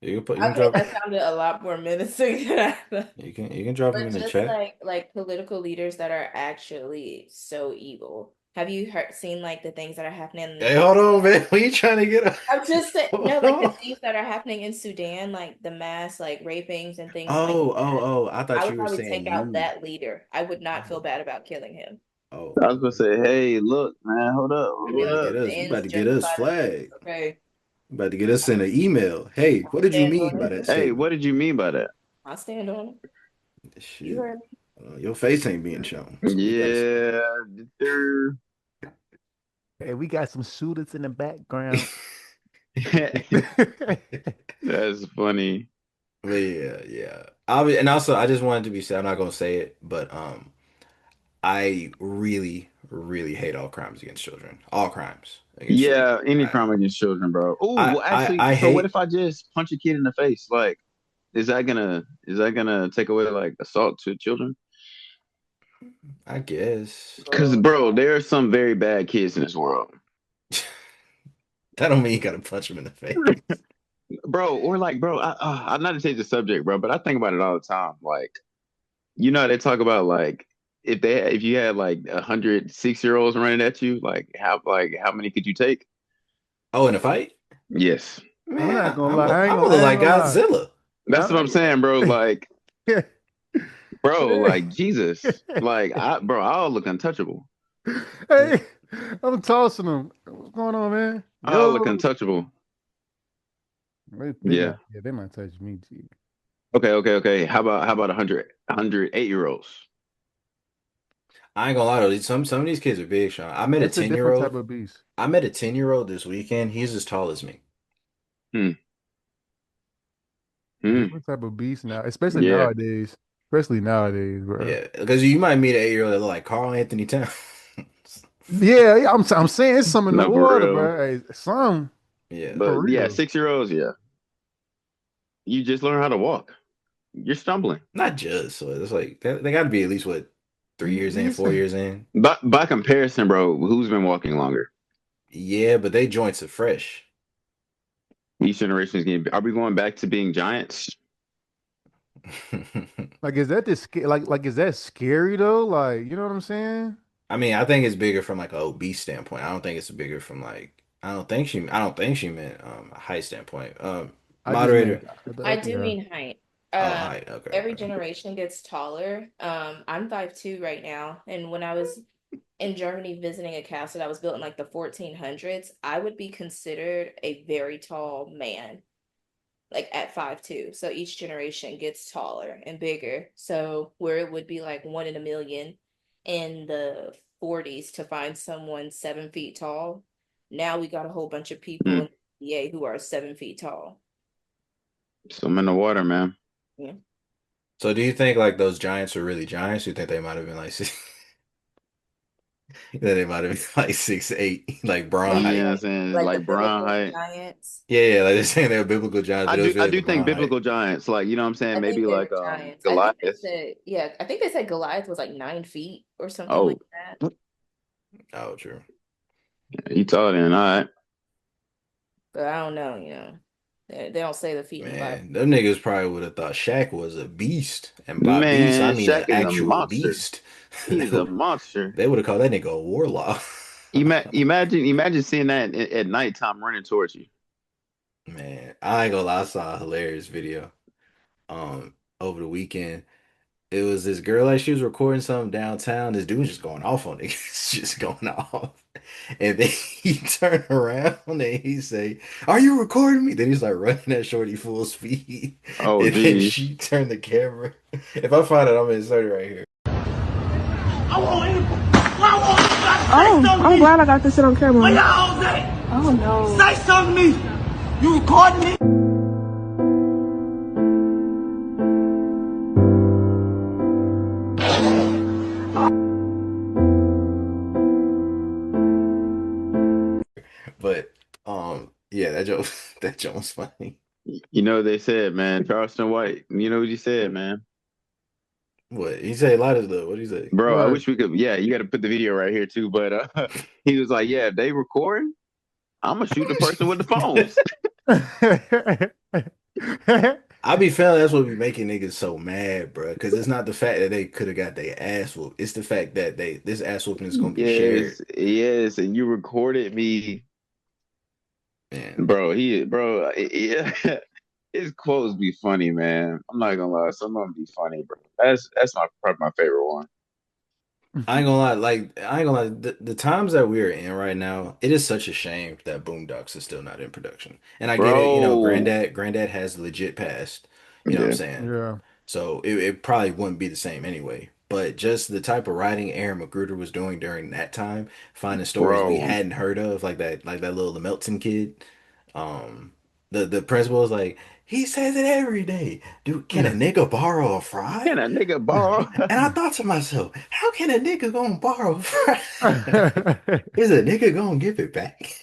you I can think drop that sounded a lot more menacing than I thought. you can drop them But in the just chat. like political leaders that are actually so evil. Have you seen like the things that are happening Hey, in hold on, man. What you trying to get? I'm just saying, no, Hold like the on. things that are happening in Sudan, like the mass like rapings and things like Oh, that. oh, oh. I I thought would you were probably saying take out you. that leader. I would not feel Oh, bad about killing him. oh. I was gonna say, hey, look, man, hold up, I'd be hold About to like, get up. this us. You about ends to get us genocide in peace. flagged. Okay, You about to get us in an email. Hey, what did you stand mean on by it. that Hey, statement? what did you mean by that? I stand on it. You Shit. heard me. Your face ain't being shown, so we gotta see. Yeah, sir. Hey, we got some shooters in the background. That's funny. But yeah, yeah. And also, I just wanted to be said. I'm not gonna say it, but I really, really hate all crimes against children. All crimes against children. Yeah, any crime against children, bro. Oh, well, actually, I so what hate. if I just punch a kid in the face? Like, is that gonna take away like assault to children? I guess Because, bro, there are some very bad kids in this world. that don't mean you gotta punch them in the face. bro, or like, bro, I'm not to change the subject, bro, but I think about it all the time. Like, you know, they talk about like if you had like 106-year-olds running at you, like how many could you take? Oh, in a fight? Yes, I'm Man, not gonna lie. I'm gonna look I ain't like gonna lie. Godzilla. that's what I'm saying, bro. Like, bro, Hey, like Jesus, bro, I'll look untouchable. hey, I'm tossing them. What's going on, man? I'll look Yo, untouchable. they Yeah. might, yeah, they might touch me too. Okay. How about 108-year-olds? I ain't gonna lie though, some of these kids are big, Sean. I met a That's a 10 year different type old. of beast. I met a 10-year old this weekend. He's as tall as me. Hmm. Hmm. Different type of beast now, especially Yeah. nowadays. Especially nowadays, bro. Yeah, because you might meet an 8-year old that look like Carl Anthony Towns. Yeah, yeah, I'm saying it's some in the No, for water, real. bro. Hey, some Yeah, for But yeah, real. 6-year-olds, yeah. You just learn how to walk. You're stumbling. not just. So it's like they got to be at least what 3 years in, These 4 years in. By comparison, bro, who's been walking longer? Yeah, but they joints are fresh. Each generation is getting. Are we going back to being giants? like, is that like is that scary though? Like, you know what I'm saying? I mean, I think it's bigger from like a obese standpoint. I don't think it's bigger from like I don't think she meant a height standpoint. I just meant, Moderator. I do yeah. mean height. Oh, Um, height. Okay, every okay. generation gets taller. I'm 5'2" right now, and when I was in Germany visiting a castle that was built in like the 1400s, I would be considered a very tall man, like at 5'2". So each generation gets taller and bigger. So where it would be like 1 in a million in the 40s to find someone 7 feet tall, now we got a whole bunch of people Mm. in the NBA who are 7 feet tall. So I'm in the water, man. Yeah. So do you think like those giants are really giants? You think they might have been like six, that they might have been like 6'8", like Braun Like You know height? what I'm saying? like the Like Brown biblical height. giants. Yeah, like they're saying they were biblical giants, I but it do. was I really do think LeBron height. biblical giants, like you know what I'm saying, I think maybe they like were giants. I think they Goliath. said, yeah, I think they said Goliath was like 9 feet or something like Oh, that. Oh, true. you taller than all right. But I don't know, they don't say the feet in the Bible. Man, them niggas probably would have thought Shaq was a beast. And by beast, I Man, mean Shaq an is a actual monster. beast. He's a monster. They would have called that nigga a warlock. Imagine seeing that at nighttime running towards you. Man, I ain't gonna lie, I saw a hilarious video over the weekend. It was this girl like she was recording something downtown. This dude was just going off on niggas, just going off. And then he turned around and he say, "Are you recording me?" Then he's like running at Shorty full speed. Oh, And then geez. she turned the camera. If I find it, I'm gonna insert it right here. I want anybody. I want anybody to say something to I'm me. glad I got this shit on Where camera. y'all at? Oh no. Say something to me. You recording me? But yeah, that joke that joke was funny. You know what they said, man. Charleston White. You know what he said, man. What he say a lot of stuff. What he say? Bro, I What? wish we could. Yeah, you got to put the video right here too. But he was like, "Yeah, if they recording, I'm gonna shoot the person with the phones." I be feeling that's what be making niggas so mad, bro. Because it's not the fact that they could have got their ass whooped. It's the fact that this ass whooping is gonna be shared. Yes, yes, and you recorded me, Man, bro. Yeah, his quotes be funny, man. I'm not gonna lie, some of them be funny, bro. That's my probably my favorite one, I ain't gonna lie. Like I ain't gonna lie. The times that we are in right now, it is such a shame that Boondocks is still not in production. And I get it. You know, bro. Granddad has legit passed. You know what I'm Yeah, saying? Yeah. So it probably wouldn't be the same anyway. But just the type of writing Aaron McGruder was doing during that time, finding stories we bro. hadn't heard of, like that little Melton kid. The principal was like, he says it every day. Dude, can a nigga borrow a fry? Can a nigga borrow? And I thought to myself, how can a nigga gonna borrow a fry? Is a nigga gonna give it back?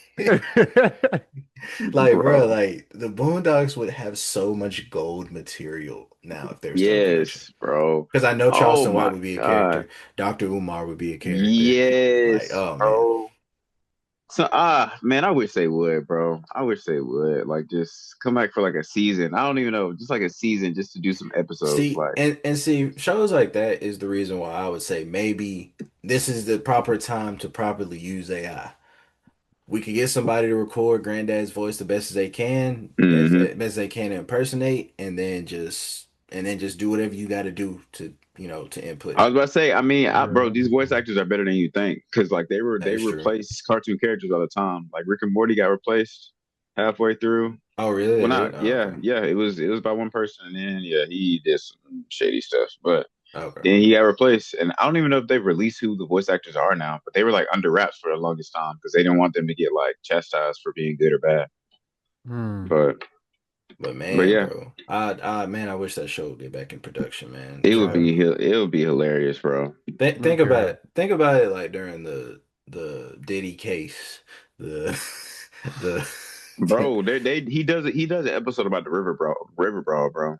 Like, bro, Bro, like the Boondocks would have so much gold material now if they're still in production. yes, bro. Because I know Oh Charleston White my would be a God. character. Dr. Umar would be a character. Like, Yes, oh man. bro. So man, I wish they would, bro. I wish they would. Like just come back for like a season. I don't even know, just like a season just to do some episodes. See, Like, and see, shows like that is the reason why I would say maybe this is the proper time to properly use AI. We could get somebody to record Granddad's voice the best as they can, hmm as best as they can to impersonate, and then just do whatever you got to do to to input I was it. about to say, I mean, Yeah, bro, that'd these be voice cool. actors are better than you think because like That they is true. replace cartoon characters all the time. Like Rick and Morty got replaced halfway through. Oh, really? Well, They did? not Oh, yeah, okay. yeah. It was by one person, and then yeah, he did some shady stuff, but Okay. then he got replaced. And I don't even know if they've released who the voice actors are now, but they were like under wraps for the longest time because they didn't want them to get like chastised for being good or bad. Hmm. But But but man, yeah, bro, man, I wish that show would get back in production, man. it would be hilarious, bro. Think about Okay. it. Think about it like during the Diddy case, the the Bro, he does an episode about the river brawl, bro.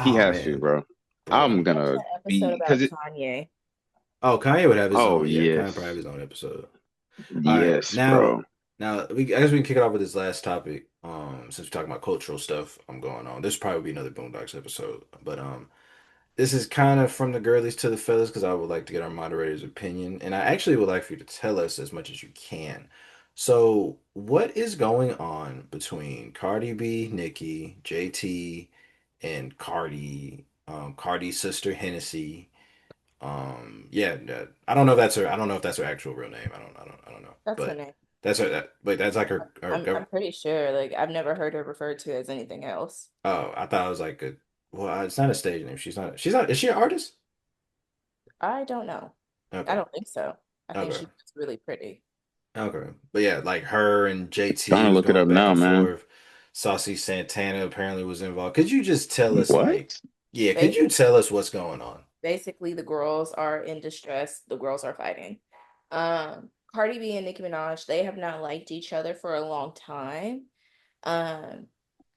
He oh has to, man, bro. I'm bro. Watch gonna that episode be about because it. Kanye. Oh, Kanye would have his Oh own. Yeah, Kanye probably have yes, his own episode. All right, yes, bro. now I guess we can kick it off with this last topic. Since we're talking about cultural stuff, I'm going on. This will probably be another Boondocks episode, but this is kind of from the girlies to the fellas because I would like to get our moderator's opinion, and I actually would like for you to tell us as much as you can. So, what is going on between Cardi B, Nicki, JT, and Cardi, Cardi's sister Hennessy? I don't know if that's her. I don't know if that's her actual real name. I don't know. That's her But name. that's her. Wait, that's like her I'm government. pretty sure. Like I've never heard her referred to as anything else. Oh, I thought it was like a. Well, it's not a stage name. She's not. She's not. Is she an artist? I don't know. I Okay. don't think so. I think Okay. she's just really pretty. Okay. But yeah, like her and Trying JT to was look it going up back now, and man. forth. Saucy Santana apparently was involved. Could you just tell us, like, What? yeah, could you Basically, tell us what's going on? basically the girls are in distress. The girls are fighting. Cardi B and Nicki Minaj, they have not liked each other for a long time. Um,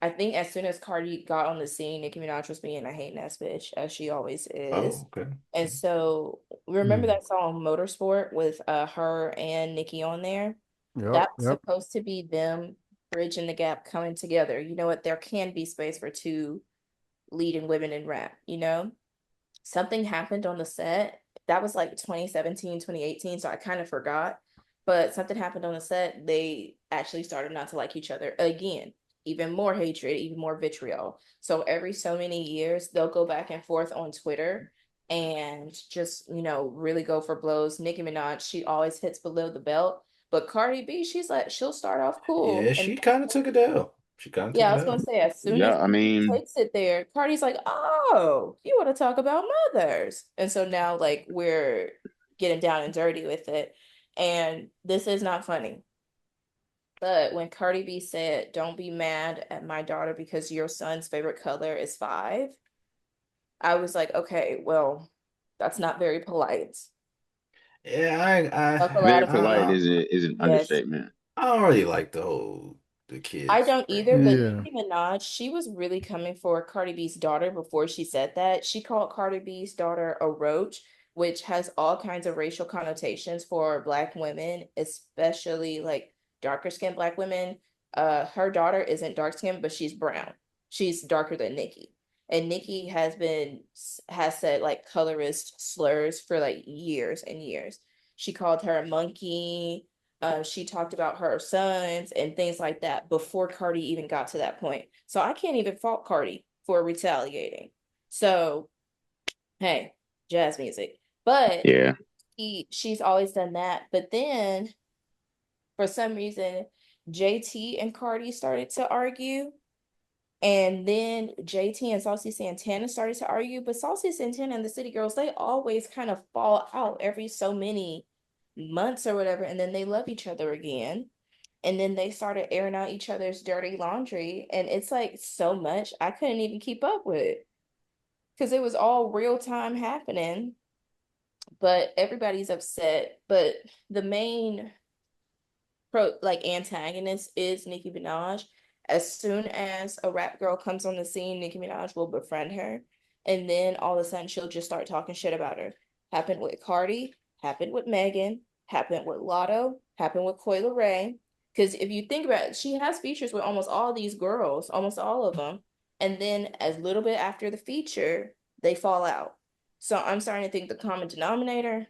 I think as soon as Cardi got on the scene, Nicki Minaj was being a hating ass bitch, as she always is. Oh, okay. And so remember Hmm. that song Motorsport with her and Nicki on there? Yep. That was Yep. supposed to be them bridging the gap, coming together. You know what? There can be space for two leading women in rap, you know? Something happened on the set. That was like 2017, 2018, so I kind of forgot. But something happened on the set. They actually started not to like each other again. Even more hatred, even more vitriol. So every so many years, they'll go back and forth on Twitter and just, really go for blows. Nicki Minaj, she always hits below the belt. But Cardi B, she's like, she'll start off cool. Yeah, And she kind of took it down. She kind of took yeah, I it was gonna down. say as soon Yeah, as I he mean, takes it there, Cardi's like, "Oh, you want to talk about mothers?" And so now, like, we're getting down and dirty with it, and this is not funny. But when Cardi B said, "Don't be mad at my daughter because your son's favorite color is five," I was like, "Okay, well, that's not very polite." Yeah, Fuck a lot very of polite men. is an Yes, understatement. I don't really like the I kids don't either, thing. but Yeah. Nicki Minaj, she was really coming for Cardi B's daughter before she said that. She called Cardi B's daughter a roach, which has all kinds of racial connotations for Black women, especially like darker skinned Black women. Her daughter isn't dark skinned, but she's brown. She's darker than Nicki. And Nicki has said like colorist slurs for like years and years. She called her a monkey. She talked about her sons and things like that before Cardi even got to that point. So I can't even fault Cardi for retaliating. So hey, jazz music. But Yeah. she's always done that. But then for some reason, JT and Cardi started to argue. And then JT and Saucy Santana started to argue. But Saucy Santana and the City Girls, they always kind of fall out every so many months or whatever. And then they love each other again, and then they started airing out each other's dirty laundry, and it's like so much I couldn't even keep up with it because it was all real time happening, but everybody's upset. But the main antagonist is Nicki Minaj. As soon as a rap girl comes on the scene, Nicki Minaj will befriend her, and then all of a sudden she'll just start talking shit about her. Happened with Cardi, happened with Megan, happened with Lotto, happened with Coi Leray. Because if you think about it, she has features with almost all these girls, almost all of them. And then a little bit after the feature, they fall out. So I'm starting to think the common denominator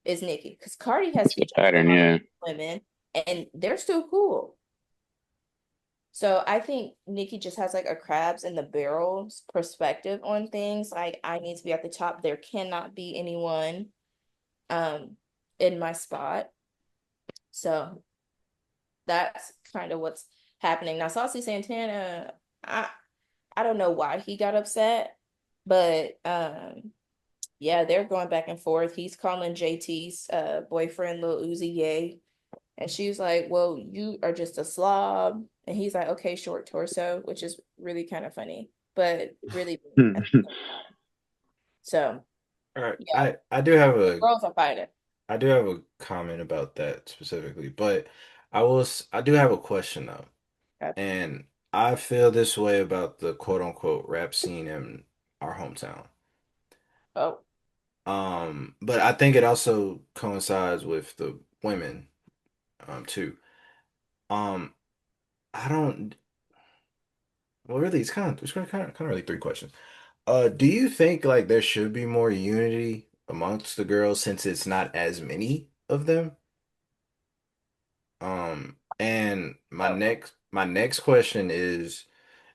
is Nicki. Because Cardi has It's a features with pattern, all yeah. these women and they're still cool. So I think Nicki just has like a crabs in the barrels perspective on things. Like I need to be at the top. There cannot be anyone um in my spot. So that's kind of what's happening. Now Saucy Santana, I don't know why he got upset, but yeah, they're going back and forth. He's calling JT's boyfriend Lil Uzi gay. And she's like, well, you are just a slob. And he's like, okay, short torso, which is really kind of funny, but really mean at the same time. So All right. yeah, I girls are fighting. I do have a comment about that specifically, but I do have a question though. Okay. And I feel this way about the quote unquote rap scene in our hometown. Oh, But I think it also coincides with the women, too. Um, I don't, well, really, it's kind of really three questions. Do you think like there should be more unity amongst the girls since it's not as many of them? And oh. my next question is,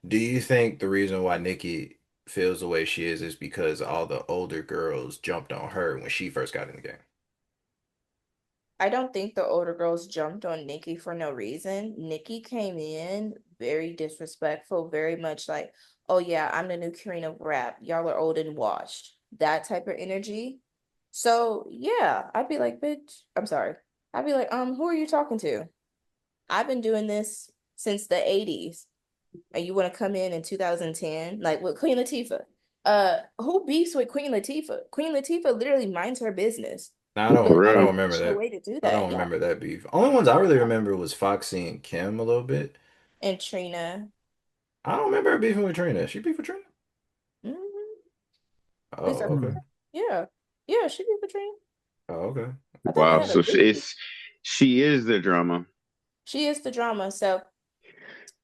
do you think the reason why Nicki feels the way she is because all the older girls jumped on her when she first got in the game? I don't think the older girls jumped on Nicki for no reason. Nicki came in very disrespectful, very much like, oh yeah, I'm the new Karina of rap. Y'all are old and washed. That type of energy. So yeah, I'd be like, bitch, I'm sorry. I'd be like, who are you talking to? I've been doing this since the 80s. And you want to come in 2010, like with Queen Latifah. Who beefs with Queen Latifah? Queen Latifah literally minds her business. Now, But For I don't real. remember the that. way to do I that, don't yeah. remember that beef. Only ones I really remember was Foxy and Kim a little bit. And Trina. I don't remember her beefing with Trina. She beef with Trina? Mhm. At least I Oh, Hmm. okay. remember. Yeah. Yeah, she beat Trina. Oh, okay. I thought they Wow. had a So big beef. she is the drama. She is the drama. So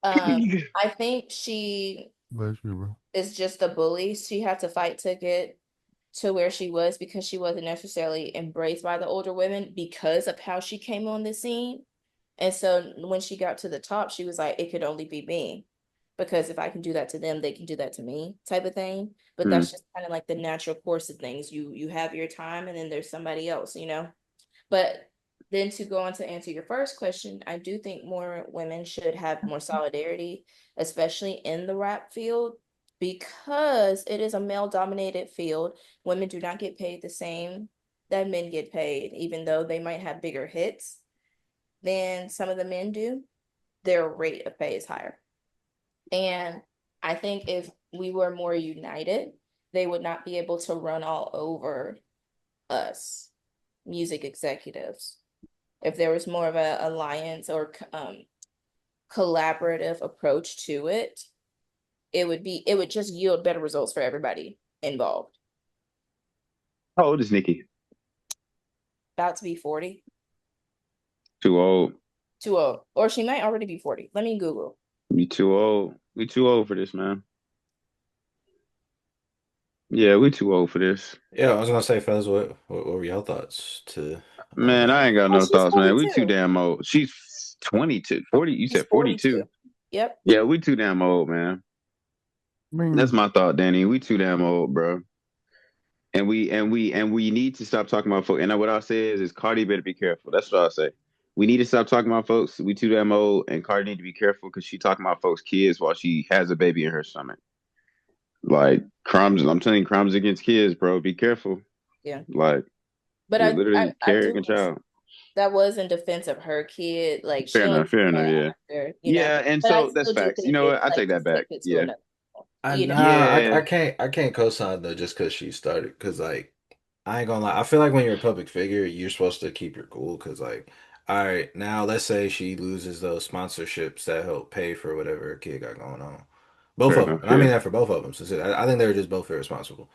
I think she Bless you, bro. is just a bully. She had to fight to get to where she was because she wasn't necessarily embraced by the older women because of how she came on the scene. And so when she got to the top, she was like, it could only be me. Because if I can do that to them, they can do that to me, type of thing. But Hmm. that's just kind of like the natural course of things. You have your time and then there's somebody else, you know? But then to go on to answer your first question, I do think more women should have more solidarity, especially in the rap field, because it is a male dominated field. Women do not get paid the same that men get paid, even though they might have bigger hits than some of the men do. Their rate of pay is higher. And I think if we were more united, they would not be able to run all over us, music executives. If there was more of an alliance or collaborative approach to it, it would just yield better results for everybody involved. How old is Nikki? About to be 40, Too old. too old. Or she might already be 40. Let me Google. We too old. We too old for this, man. Yeah, we too old for this. Yeah, I was gonna say, fellas, what were your thoughts to Man, I ain't got Oh, no she's thoughts, man. We too 42. damn old. She's 22. 40, you She's said 42. 42. Yep. Yeah, we too damn old, man. I That's mean, my thought, Danny. We too damn old, bro. And we need to stop talking about folks. And what I'll say is Cardi better be careful. That's what I'll say. We need to stop talking about folks. We too damn old, and Cardi need to be careful because she talking about folks' kids while she has a baby in her stomach. Like crimes, I'm telling you, crimes against kids, bro. Be careful. Yeah. Like But you're I literally I do carrying a child. that was in defense of her kid. Like Fair she only enough. Fair did enough. that Yeah. after, you know. Yeah. And But I so that's still do facts. You think know it's what? I like take to that back. take it to Yeah. another level, I you know. nah, Yeah. I can't co-sign though just because she started because like I ain't gonna lie. I feel like when you're a public figure, you're supposed to keep your cool because like, all right, now let's say she loses those sponsorships that help pay for whatever her kid got going on. Both Fair of them, enough. and I Yeah. mean that for both of them. So I think they're just both irresponsible.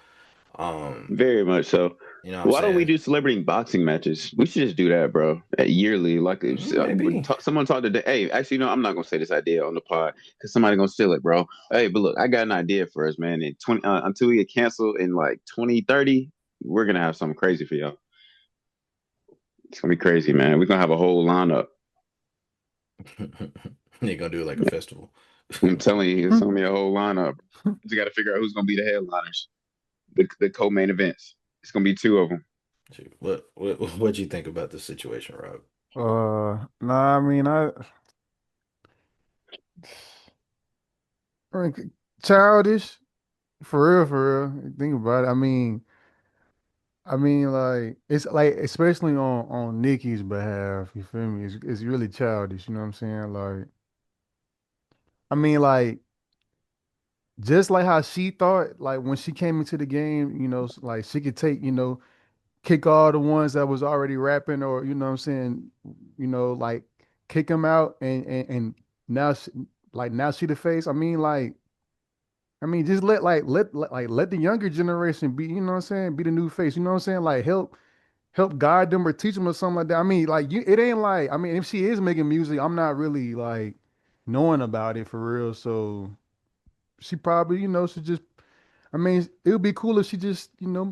Um, Very much so. You know what I'm Why don't we saying? do celebrity boxing matches? We should just do that, bro. Yearly, like Maybe. someone talked today. Hey, actually, no, I'm not gonna say this idea on the pod because somebody gonna steal it, bro. Hey, but look, I got an idea for us, man. In 20 until we get canceled in like 2030, we're gonna have something crazy for y'all. It's gonna be crazy, man. We're gonna have a whole lineup. They're gonna do it like a festival. I'm telling you, it's gonna be a whole lineup. You got to figure out who's gonna be the headliners, the co-main events. It's gonna be two of them. Shoot, what you think about the situation, Rob? Nah, I mean, I mean, childish for real. Think about it. I mean, like it's like especially on Nicki's behalf. You feel me? It's really childish. You know what I'm saying? Like, I mean, like just like how she thought, like when she came into the game, like she could take, kick all the ones that was already rapping, or what I'm saying, like kick them out, and now she, like now she the face. I mean, just let the younger generation be, what I'm saying, be the new face. You know what I'm saying? Like help guide them or teach them or something like that. I mean, like it ain't like, I mean, if she is making music, I'm not really like knowing about it for real. So she probably, should just, I mean, it would be cool if she just,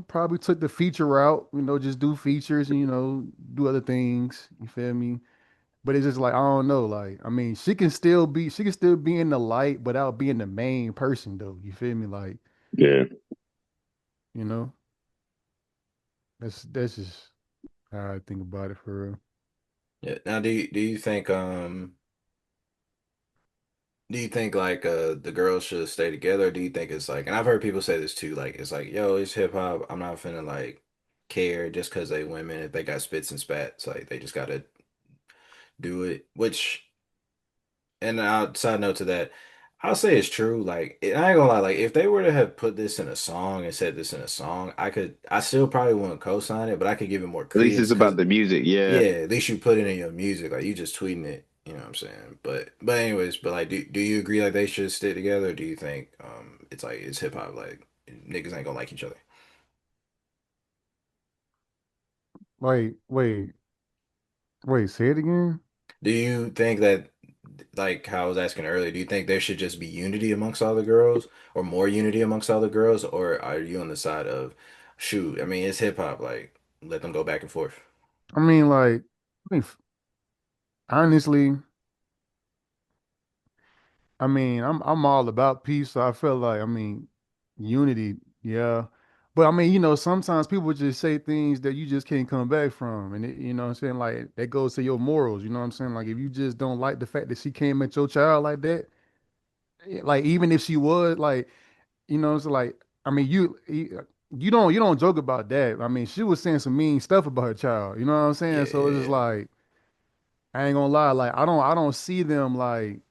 probably took the feature route, just do features and, do other things. You feel me? But it's just like, I don't know. Like, I mean, she can still be in the light without being the main person though. You feel me? Like, Yeah. you know, that's just how I think about it for real. Yeah. Now, do you think like the girls should stay together? Or do you think it's like, and I've heard people say this too, like it's like, yo, it's hip hop. I'm not finna like care just because they women. If they got spits and spats, like they just gotta do it. Which, and side note to that, I'll say it's true. Like I ain't gonna lie, like if they were to have put this in a song and said this in a song, I still probably wouldn't co-sign it, but I could give it more At least credence it's because about the music. yeah, Yeah. at least you put it in your music. Like you just tweeting it, you know what I'm saying? But anyways, but like do you agree like they should stick together or do you think it's like it's hip hop like niggas ain't gonna like each other? Wait, say it again. Do you think that like how I was asking earlier, do you think there should just be unity amongst all the girls or more unity amongst all the girls or are you on the side of shoot, I mean it's hip hop, like let them go back and forth? I mean, like, honestly, I'm all about peace. So I feel like, unity, yeah. But I mean, sometimes people just say things that you just can't come back from. And you know what I'm saying? Like that goes to your morals, you know what I'm saying? Like if you just don't like the fact that she came at your child like that, like even if she was like, it's like, I mean, you don't joke about that. I mean, she was saying some mean stuff about her child, you know what I'm saying? Yeah, So it's yeah, just yeah. like, I ain't gonna lie, like I don't see them like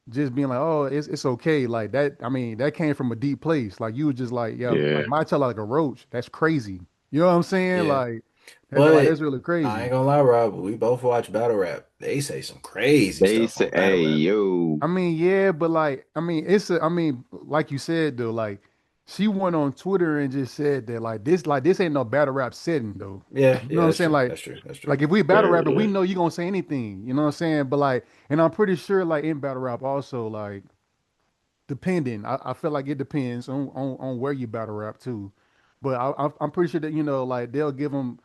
just being like, oh, it's okay. Like that, I mean, that came from a deep place. Like you were just like, yeah, like Yeah. my child like a roach. That's crazy. You know what I'm saying? Yeah. Like that's But really I ain't crazy. gonna lie, Rob, we both watch battle rap. They say some crazy They stuff say, on battle hey, rap. yo. I mean, yeah, but like, like you said though, like she went on Twitter and just said that like this ain't no battle rap setting though. Yeah, You know yeah, what I'm that's saying? true. Like, That's true. That's true. like if we battle Yeah, rapping, we yeah. know you gonna say anything. You know what I'm saying? But like, and I'm pretty sure like in battle rap also like depending. I feel like it depends on where you battle rap too. But I'm pretty sure that like they'll give them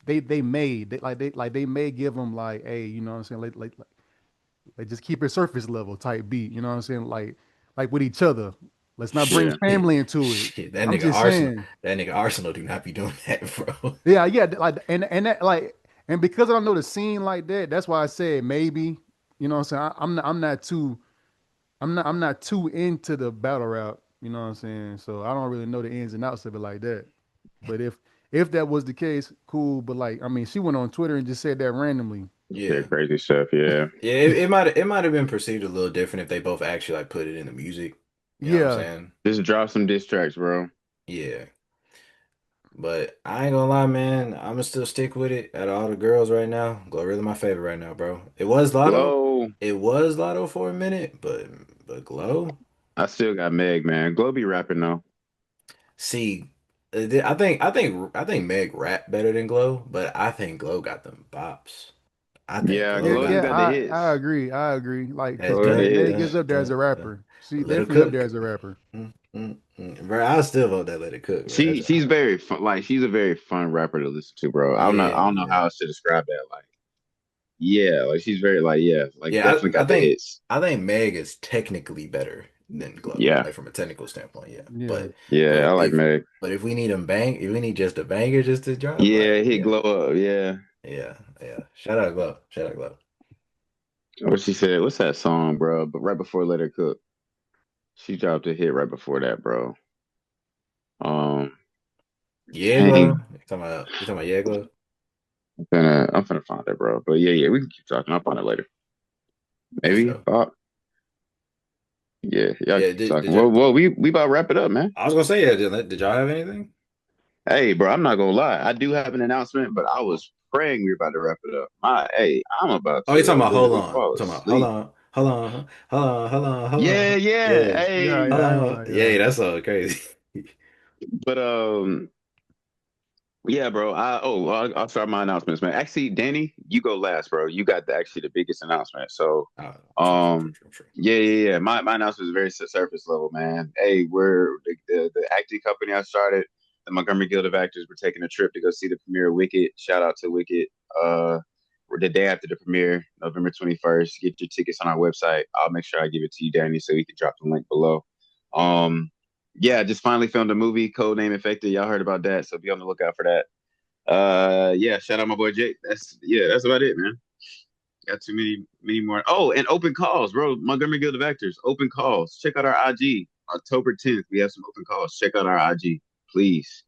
they may give them like, hey, you know what I'm saying, like just keep it surface level type beat, you know what I'm saying, like with each other. Let's not bring Yeah. Shit, family into it. shit, I'm just saying. That nigga Arsenal do not be doing that, bro. Yeah, yeah, like and that like and because I don't know the scene like that, that's why I said maybe, you know what I'm saying. I'm not too into the battle rap, you know what I'm saying? So I don't really know the ins and outs of it like that. But if that was the case, cool. But like, I mean, she went on Twitter and just said that randomly. Yeah, Yeah. crazy stuff. Yeah. Yeah, it might have been perceived a little different if they both actually like put it in the music. You know what I'm Yeah. saying? Just drop some diss tracks, bro. Yeah. But I ain't gonna lie, man. I'ma still stick with it out of all the girls right now. Glorilla my favorite right now, bro. It was Lotto. Glow. It was Lotto for a minute, but Glow. I still got Meg, man. Glow be rapping though. See. I think Meg rap better than Glow, but I think Glow got them bops. I think Yeah, Glow Yeah, Glow do yeah, got got the I hits. agree. I agree. Like, has cause Glow got the Meg hits. gets up there as a rapper. She Let It definitely up there Cook. as a rapper. Bro, I still vote that Let It Cook, bro. She's very fun. Like she's a very fun rapper to listen to, bro. Yeah, I don't know yeah. how else to describe that. Like yeah, like she's very like yeah, like Yeah, definitely I got the think hits. I think Meg is technically better than Glow, Yeah, like from a technical standpoint, yeah. Yeah. yeah, I But like if Meg. but if we need if we need just a banger just to drop, like Yeah, hit yeah, Glow up. Yeah. yeah. Shout out Glow, shout out Glow. What she said? What's that song, bro? But right before Let Her Cook, she dropped a hit right before that, bro. Um, Yeah, Glow. dang, You talking about yeah, Glow? I'm finna find it, bro. But yeah, we can keep talking. I'll find it later. For Maybe. sure. Yeah, y'all Yeah, keep did talking. did you? We about to wrap it up, man. I was gonna say yeah. Did y'all have anything? Hey, bro, I'm not gonna lie. I do have an announcement, but I was praying we were about to wrap it up. Hey, I'm about Oh, you talking to about hold literally on. fall You talking about hold asleep. on, hold on, hold on, hold on, hold Yeah, on. yeah. Yeah, Yeah, Hey, hold yeah, I on. know. Yeah, Yeah. that's all crazy. but yeah, bro. I'll start my announcements, man. Actually, Danny, you go last, bro. You got actually the biggest announcement. So, True, true, true. yeah. My announcement is very surface level, man. Hey, we're the acting company I started, the Montgomery Guild of Actors. We're taking a trip to go see the premiere of Wicked. Shout out to Wicked. We're the day after the premiere, November 21st. Get your tickets on our website. I'll make sure I give it to you, Danny, so you can drop the link below. Um, yeah, just finally filmed a movie, Codename Infected. Y'all heard about that, so be on the lookout for that. Yeah, shout out my boy Jake. That's about it, man. Got too many more. Oh, and open calls, bro. Montgomery Guild of Actors, open calls. Check out our IG. October 10th, we have some open calls. Check out our IG, please.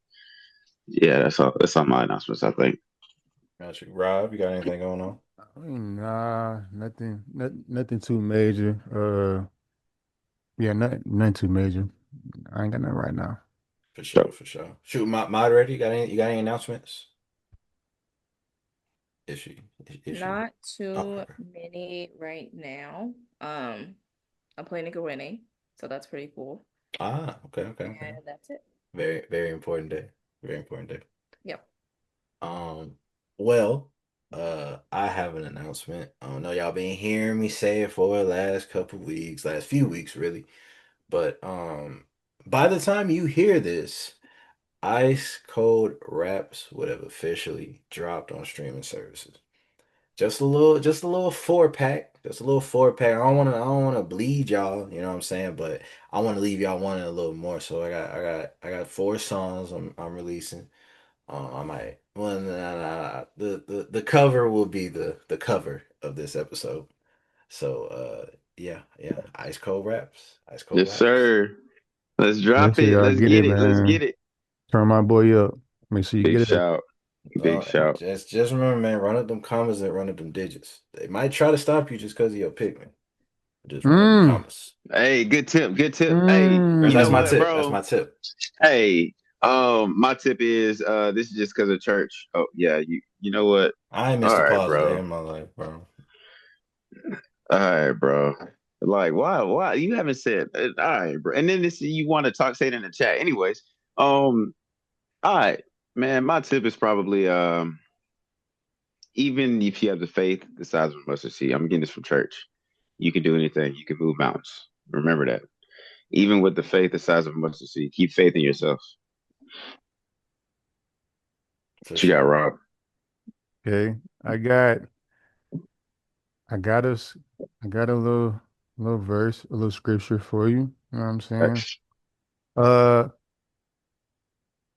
Yeah, that's all. That's all my announcements, I think. Got you. Rob, you got anything going on? I mean, nah, nothing too major. Yeah, nothing too major. I ain't got nothing right now. For sure, So, for sure. Shoot, moderator, you got any announcements? Is she? Is she? Not Oh, too okay. many right now. I'm playing Nicki, so that's pretty cool. Okay, okay, okay. And that's it. Very, very important day. Very important day. Yep. Um, well, I have an announcement. I don't know y'all been hearing me say it for the last couple weeks, last few weeks really. But by the time you hear this, Ice Cold Raps would have officially dropped on streaming services. Just a little four pack. Just a little four pack. I don't wanna bleed y'all, you know what I'm saying? But I want to leave y'all wanting a little more. So I got four songs I'm releasing. I might. Well, nah. The cover will be the cover of this episode. So yeah. Ice cold raps. Ice cold yes, raps. sir. Let's Make drop sure it. y'all Let's get get it, it. Let's get man. it. Turn my boy up. Make sure you Big get it up. shout. Big And shout. just remember, man, run up them commas and run up them digits. They might try to stop you just because of your pigment. Just run up them Mm, commas. Hey, good tip. Good tip. Hey, That's, you that's know mm. my what, tip. That's bro? my tip. Hey, my tip is this is just because of church. Oh yeah, you know what? I ain't All missed a right, pause a day bro. in my life, bro. All right, bro. Like, why you haven't said all right, bro? And then this you want to talk, say it in the chat. Anyways, all right, man. My tip is probably even if you have the faith the size of a mustard seed. I'm getting this from church. You can do anything. You can move mountains. Remember that. Even with the faith the size of a mustard seed, keep faith in yourself. For What you got, sure. Rob? Okay. I got us I got a little verse, a little scripture for you. You know what I'm saying? Uh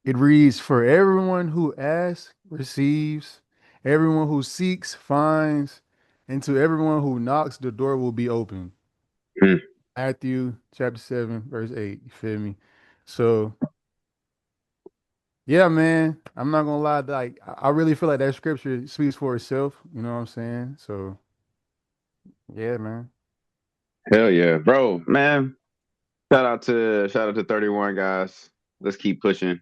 it reads, for everyone who asks, receives, everyone who seeks, finds, and to everyone who knocks, the door will be open. Mm. Matthew chapter 7, verse 8. You feel me? So yeah, man. I'm not gonna lie, like I really feel like that scripture speaks for itself. You know what I'm saying? So yeah, man. Hell yeah, bro, man. Shout out to 31 guys. Let's keep pushing.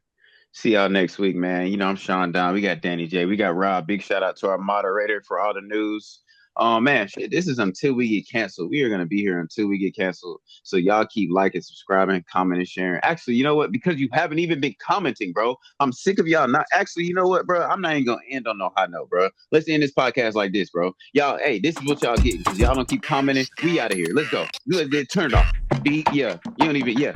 See y'all next week, man. You know I'm Sean Don. We got Danny J. We got Rob. Big shout out to our moderator for all the news. Man, shit, this is until we get canceled. We are gonna be here until we get canceled. So y'all keep liking, subscribing, commenting, sharing. Actually, you know what? Because you haven't even been commenting, bro. I'm sick of y'all not. Actually, you know what, bro? I'm not even gonna end on no high note, bro. Let's end this podcast like this, bro. Y'all, hey, this is what y'all getting because y'all don't keep commenting. We out of here. Let's go. Let's get turned off. Yeah, you don't even. Yeah.